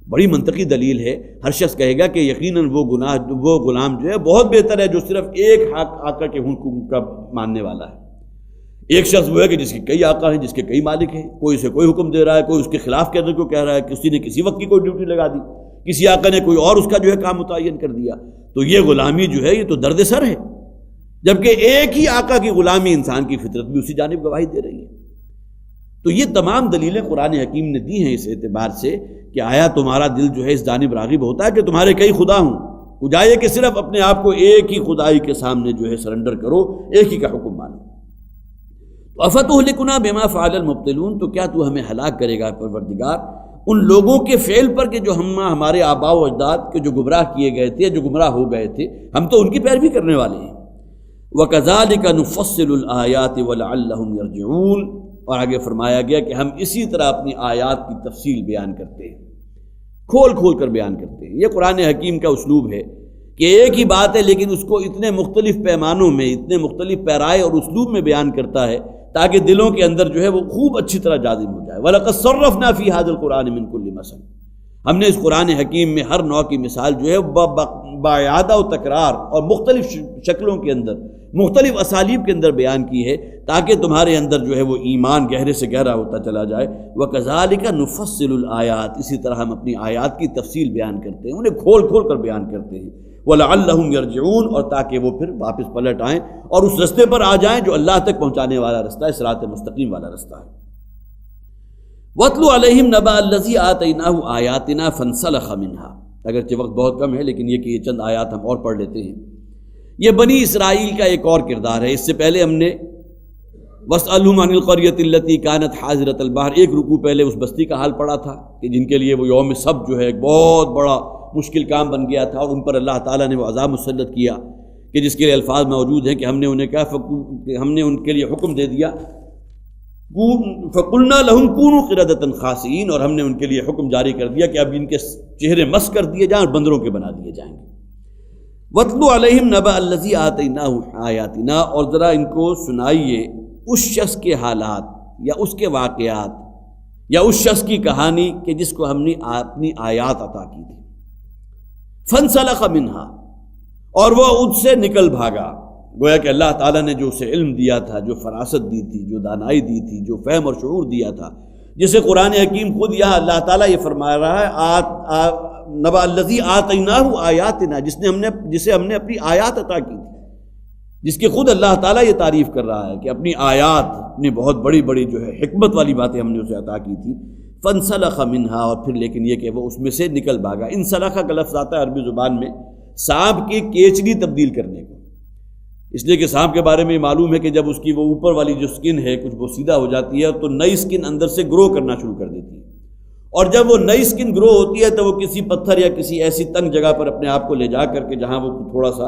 بڑی منطقی دلیل ہے، ہر شخص کہے گا کہ یقیناً وہ غلام جو ہے بہت بہتر ہے جو صرف ایک آقا کے حکم کا ماننے والا ہے۔ ایک شخص وہ ہے کہ جس کے کئی آقا ہیں، جس کے کئی مالک ہیں، کوئی اسے کوئی حکم دے رہا ہے، کوئی اس کے خلاف کہنے کو کہہ رہا ہے، کسی نے کسی وقت کی کوئی ڈیوٹی لگا دی، کسی آقا نے کوئی اور اس کا جو ہے کام متعین کر دیا، تو یہ غلامی جو ہے یہ تو درد سر ہے، جبکہ ایک ہی آقا کی غلامی انسان کی فطرت بھی اسی جانب گواہی دے رہی ہے۔ تو یہ تمام دلیلیں قرآن حکیم نے دی ہیں اس اعتبار سے کہ آیا تمہارا دل جو ہے اس جانب راغب ہوتا ہے کہ تمہارے کئی خدا ہوں، بجائے کہ صرف اپنے آپ کو ایک ہی خدائی کے سامنے جو ہے سرنڈر کرو، ایک ہی کا حکم مانو۔ افتہلکنا بما فعل المبطلون، تو کیا تو ہمیں ہلاک کرے گا پروردگار ان لوگوں کے فعل پر کہ جو ہمارے آباء و اجداد کے جو گمراہ کیے گئے تھے، جو گمراہ ہو گئے تھے، ہم تو ان کی پیروی کرنے والے ہیں۔ وَكَذَلِكَ نُفَصِّلُ الْآيَاتِ وَلَعَلَّهُمْ يَرْجِعُونَ، اور آگے فرمایا گیا کہ ہم اسی طرح اپنی آیات کی تفصیل بیان کرتے ہیں، کھول کھول کر بیان کرتے ہیں۔ یہ قرآن حکیم کا اسلوب ہے کہ ایک ہی بات ہے لیکن اس کو اتنے مختلف پیمانوں میں، اتنے مختلف پیرائے اور اسلوب میں بیان کرتا ہے تاکہ دلوں کے اندر جو ہے وہ خوب اچھی طرح جازم ہو جائے۔ وَلَقَدْ صَرَّفْنَا فِي هَذَا الْقُرْآنِ مِنْ كُلِّ مَثَلٍ، ہم نے اس قرآن حکیم میں ہر نوع کی مثال جو ہے باعادہ و تکرار اور مختلف شکلوں کے اندر، مختلف اسالیب کے اندر بیان کی ہے تاکہ تمہارے اندر جو ہے وہ ایمان گہرے سے گہرا ہوتا چلا جائے۔ وَكَذَلِكَ نُفَصِّلُ الْآيَاتِ، اسی طرح ہم اپنی آیات کی تفصیل بیان کرتے ہیں، انہیں کھول کھول کر بیان کرتے ہیں۔ وَلَعَلَّهُمْ يَرْجِعُونَ، اور تاکہ وہ پھر واپس پلٹ آئیں اور اس رستے پر آ جائیں جو اللہ تک پہنچانے والا رستہ ہے، صراط مستقیم والا رستہ ہے۔ وَاتْلُ عَلَيْهِمْ نَبَأَ الَّذِي آتَيْنَاهُ آيَاتِنَا فَانْسَلَخَ مِنْهَا، اگرچہ وقت بہت کم ہے لیکن یہ کہ یہ چند آیات ہم اور پڑھ لیتے ہیں۔ یہ بنی اسرائیل کا ایک اور کردار ہے۔ اس سے پہلے ہم نے وَاسْأَلْهُمْ عَنِ الْقَرْيَةِ الَّتِي كَانَتْ حَاضِرَةَ الْبَحْرِ، ایک رکوع پہلے اس بستی کا حال پڑھا تھا کہ جن کے لیے وہ یوم سبت جو ہے ایک بہت بڑا مشکل کام بن گیا تھا، اور ان پر اللہ تعالیٰ نے وہ عذاب مسلط کیا کہ جس کے لیے الفاظ موجود ہیں کہ ہم نے انہیں کہا کہ ہم نے ان کے لیے حکم دے دیا فَقُلْنَا لَهُمْ كُونُوا قِرَدَةً خَاسِئِينَ، اور ہم نے ان کے لیے حکم جاری کر دیا کہ اب ان کے چہرے مس کر دیے جائیں اور بندروں کے بنا دیے جائیں گے۔ وَاتْلُ عَلَيْهِمْ نَبَأَ الَّذِي آتَيْنَاهُ آيَاتِنَا، اور ذرا ان کو سنائیے اس شخص کے حالات یا اس کے واقعات یا اس شخص کی کہانی کہ جس کو ہم نے اپنی آیات عطا کی تھی۔ فَانْسَلَخَ مِنْهَا، اور وہ ان سے نکل بھاگا۔ گویا کہ اللہ تعالیٰ نے جو اسے علم دیا تھا، جو فراست دی تھی، جو دانائی دی تھی، جو فہم اور شعور دیا تھا، جسے قرآن حکیم خود یہاں اللہ تعالیٰ یہ فرما رہا ہے نبأ الذی آتیناہ آیاتنا، جسے ہم نے اپنی آیات عطا کی تھی، جس کی خود اللہ تعالیٰ یہ تعریف کر رہا ہے کہ اپنی آیات، اپنی بہت بڑی بڑی جو ہے حکمت والی باتیں ہم نے اسے عطا کی تھی۔ فانسلخ منہا، اور پھر لیکن یہ کہ وہ اس میں سے نکل بھاگا۔ انسلخ کا لفظ آتا ہے عربی زبان میں سانپ کی کیچلی تبدیل کرنے کو، اس لیے کہ سانپ کے بارے میں معلوم ہے کہ جب اس کی وہ اوپر والی جو سکن ہے کچھ وہ سیدھا ہو جاتی ہے تو نئی سکن اندر سے گرو کرنا شروع کر دیتی ہے، اور جب وہ نئی سکن گرو ہوتی ہے تو وہ کسی پتھر یا کسی ایسی تنگ جگہ پر اپنے آپ کو لے جا کر کے جہاں وہ تھوڑا سا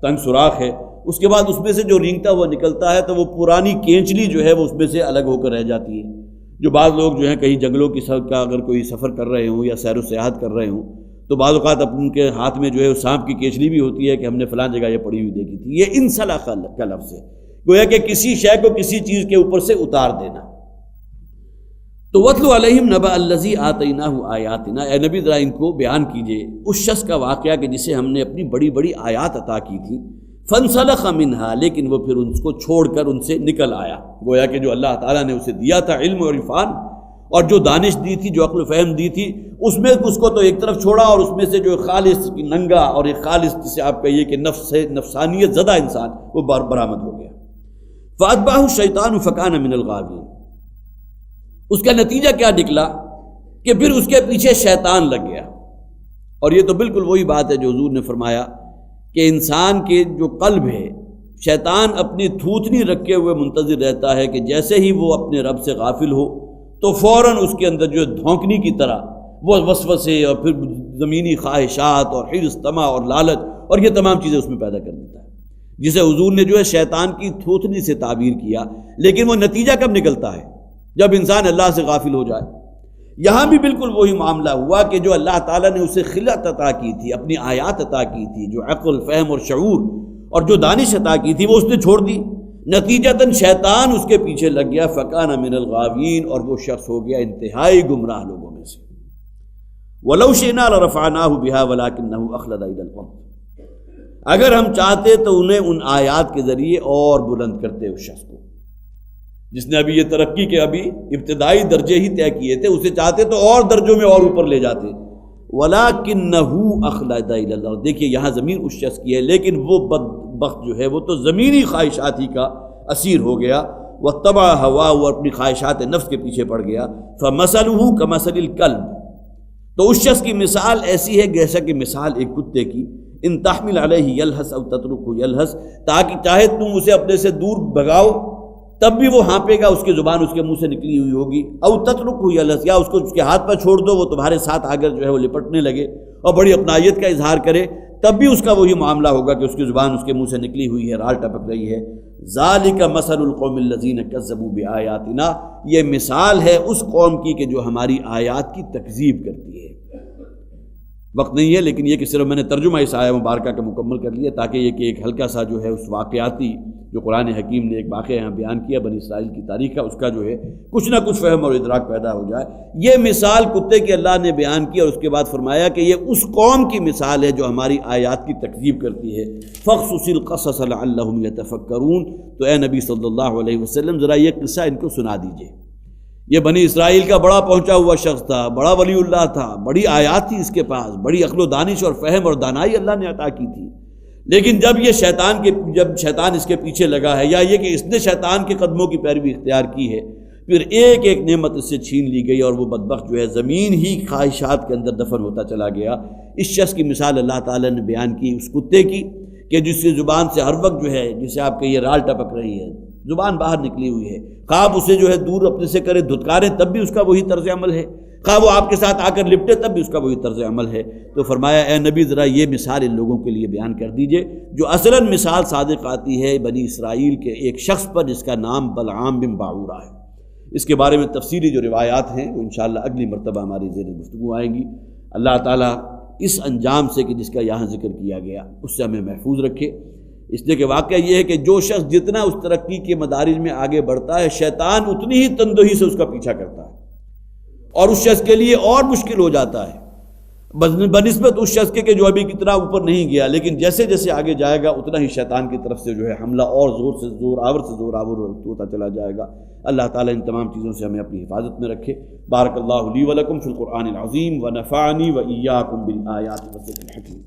تنگ سوراخ ہے، اس کے بعد اس میں سے جو رینگتا ہوا نکلتا ہے تو وہ پرانی کینچلی جو ہے وہ اس میں سے الگ ہو کر رہ جاتی ہے۔ جو بعض لوگ جو ہیں کہیں جنگلوں کی کا اگر کوئی سفر کر رہے ہوں یا سیر و سیاحت کر رہے ہوں تو بعض اوقات ان کے ہاتھ میں جو ہے سانپ کی کیچلی بھی ہوتی ہے کہ ہم نے فلاں جگہ یہ پڑی ہوئی دیکھی تھی۔ یہ انسلخ کا لفظ ہے، گویا کہ کسی شے کو کسی چیز کے اوپر سے اتار دینا۔ تو وَاتْلُ عَلَيْهِمْ نَبَأَ الَّذِي آتَيْنَاهُ آیَاتِنَا، اے نبی ذرا ان کو بیان کیجئے اس شخص کا واقعہ کہ جسے ہم نے اپنی بڑی بڑی آیات عطا کی تھی۔ فَانْسَلَخَ مِنْهَا، لیکن وہ پھر ان کو چھوڑ کر ان سے نکل آیا۔ گویا کہ جو اللہ تعالیٰ نے اسے دیا تھا علم اور عرفان اور جو دانش دی تھی، جو عقل و فہم دی تھی، اس میں اس کو تو ایک طرف چھوڑا اور اس میں سے جو خالص ننگا اور ایک خالص جسے آپ کہیے کہ نفسانیت زدہ انسان وہ برآمد ہو گیا۔ فَأَتْبَعَهُ الشَّيْطَانُ فَكَانَ مِنَ الْغَاوِينَ، اس کا نتیجہ کیا نکلا کہ پھر اس کے پیچھے شیطان لگ گیا۔ اور یہ تو بالکل وہی بات ہے جو حضور نے فرمایا کہ انسان کے جو قلب ہے، شیطان اپنی تھوتنی رکھے ہوئے منتظر رہتا ہے کہ جیسے ہی وہ اپنے رب سے غافل ہو تو فوراً اس کے اندر جو دھونکنی کی طرح وہ وسوسے اور پھر زمینی خواہشات اور حرص، طمع اور لالچ اور یہ تمام چیزیں اس میں پیدا کر دیتا ہے، جسے حضور نے جو ہے شیطان کی تھوتنی سے تعبیر کیا۔ لیکن وہ نتیجہ کب نکلتا ہے؟ جب انسان اللہ سے غافل ہو جائے۔ یہاں بھی بالکل وہی معاملہ ہوا کہ جو اللہ تعالیٰ نے اسے خلقت عطا کی تھی، اپنی آیات عطا کی تھی، جو عقل، فہم اور شعور اور جو دانش عطا کی تھی وہ اس نے چھوڑ دی، نتیجتاً شیطان اس کے پیچھے لگ گیا۔ فَكَانَ مِنَ الْغَاوِينَ، اور وہ شخص ہو گیا انتہائی گمراہ لوگوں میں سے۔ وَلَوْ شِئْنَا لَرَفَعْنَاهُ بِهَا وَلَكِنَّهُ أَخْلَدَ إِلَى الْأَرْضِ، اگر ہم چاہتے تو انہیں ان آیات کے ذریعے اور بلند کرتے اس شخص کو جس نے ابھی یہ ترقی کے ابھی ابتدائی درجے ہی طے کیے تھے، اسے چاہتے تو اور درجوں میں اور اوپر لے جاتے۔ وَلَكِنَّهُ أَخْلَدَ إِلَى الْأَرْضِ، دیکھیے یہاں ضمیر اس شخص کی ہے، لیکن وہ بدبخت جو ہے وہ تو زمینی خواہشات ہی کا اسیر ہو گیا۔ وَاتَّبَعَ هَوَاهُ، اور اپنی خواہشات نفس کے پیچھے پڑ گیا۔ فَمَثَلُهُ كَمَثَلِ الْكَلْبِ، تو اس شخص کی مثال ایسی ہے جیسا کہ مثال ایک کتے کی۔ ان تحمل علیہ یلہس او تترکہ یلہس، تاکہ چاہے تم اسے اپنے سے دور بھگاؤ تب بھی وہ ہانپے گا، اس کی زبان اس کے منہ سے نکلی ہوئی ہوگی۔ او تترکہ یلہس، یا اس کو اس کے ہاتھ پر چھوڑ دو، وہ تمہارے ساتھ آ کر جو ہے وہ لپٹنے لگے اور بڑی اپنائیت کا اظہار کرے، تب بھی اس کا وہی معاملہ ہوگا کہ اس کی زبان اس کے منہ سے نکلی ہوئی ہے، رال ٹپک رہی ہے۔ ذالک مثل القوم الذین کذبوا بآیاتنا، یہ مثال ہے اس قوم کی کہ جو ہماری آیات کی تکذیب کرتی ہے۔ وقت نہیں ہے لیکن یہ کہ صرف میں نے ترجمہ اس آیہ مبارکہ کا مکمل کر لیا تاکہ یہ کہ ایک ہلکا سا جو ہے اس واقعاتی جو قرآن حکیم نے ایک واقعہ یہاں بیان کیا بنی اسرائیل کی تاریخ کا، اس کا جو ہے کچھ نہ کچھ فہم اور ادراک پیدا ہو جائے۔ یہ مثال کتے کی اللہ نے بیان کی اور اس کے بعد فرمایا کہ یہ اس قوم کی مثال ہے جو ہماری آیات کی تکذیب کرتی ہے۔ فَاقْصُصِ الْقَصَصَ لَعَلَّهُمْ يَتَفَكَّرُونَ، تو اے نبی صلی اللہ علیہ وسلم ذرا یہ قصہ ان کو سنا دیجئے۔ یہ بنی اسرائیل کا بڑا پہنچا ہوا شخص تھا، بڑا ولی اللہ تھا، بڑی آیات تھی اس کے پاس، بڑی عقل و دانش اور فہم اور دانائی اللہ نے عطا کی تھی، لیکن جب شیطان اس کے پیچھے لگا ہے، یا یہ کہ اس نے شیطان کے قدموں کی پیروی اختیار کی ہے، پھر ایک ایک نعمت اس سے چھین لی گئی اور وہ بدبخت جو ہے زمین ہی خواہشات کے اندر دفن ہوتا چلا گیا۔ اس شخص کی مثال اللہ تعالیٰ نے بیان کی اس کتے کی کہ جس کی زبان سے ہر وقت جو ہے جسے آپ کہیے رال ٹپک رہی ہے، زبان باہر نکلی ہوئی ہے، خواب اسے جو ہے دور اپنے سے کرے دھتکارے تب بھی اس کا وہی طرز عمل ہے، خواہ وہ آپ کے ساتھ آ کر لپٹے تب بھی اس کا وہی طرز عمل ہے۔ تو فرمایا اے نبی ذرا یہ مثال ان لوگوں کے لیے بیان کر دیجئے جو اصلاً مثال صادق آتی ہے بنی اسرائیل کے ایک شخص پر جس کا نام بلعام بن باعورہ ہے۔ اس کے بارے میں تفصیلی جو روایات ہیں وہ انشاءاللہ اگلی مرتبہ ہماری زیر گفتگو آئیں گی۔ اللہ تعالیٰ اس انجام سے کہ جس کا یہاں ذکر کیا گیا اس سے ہمیں محفوظ رکھے، اس لیے کہ واقعہ یہ ہے کہ جو شخص جتنا اس ترقی کے مدارج میں آگے بڑھتا ہے شیطان اتنی ہی تندہی سے اس کا پیچھا کرتا ہے اور اس شخص کے لیے اور مشکل ہو جاتا ہے بنسبت اس شخص کے کہ جو ابھی کتنا اوپر نہیں گیا، لیکن جیسے جیسے آگے جائے گا اتنا ہی شیطان کی طرف سے جو ہے حملہ اور زور آور ہوتا چلا جائے گا۔ اللہ تعالیٰ ان تمام چیزوں سے ہمیں اپنی حفاظت میں رکھے۔ بارک اللہ لی ولکم فی القرآن العظیم ونفعنی وإیاکم بالآیات والذکر الحکیم۔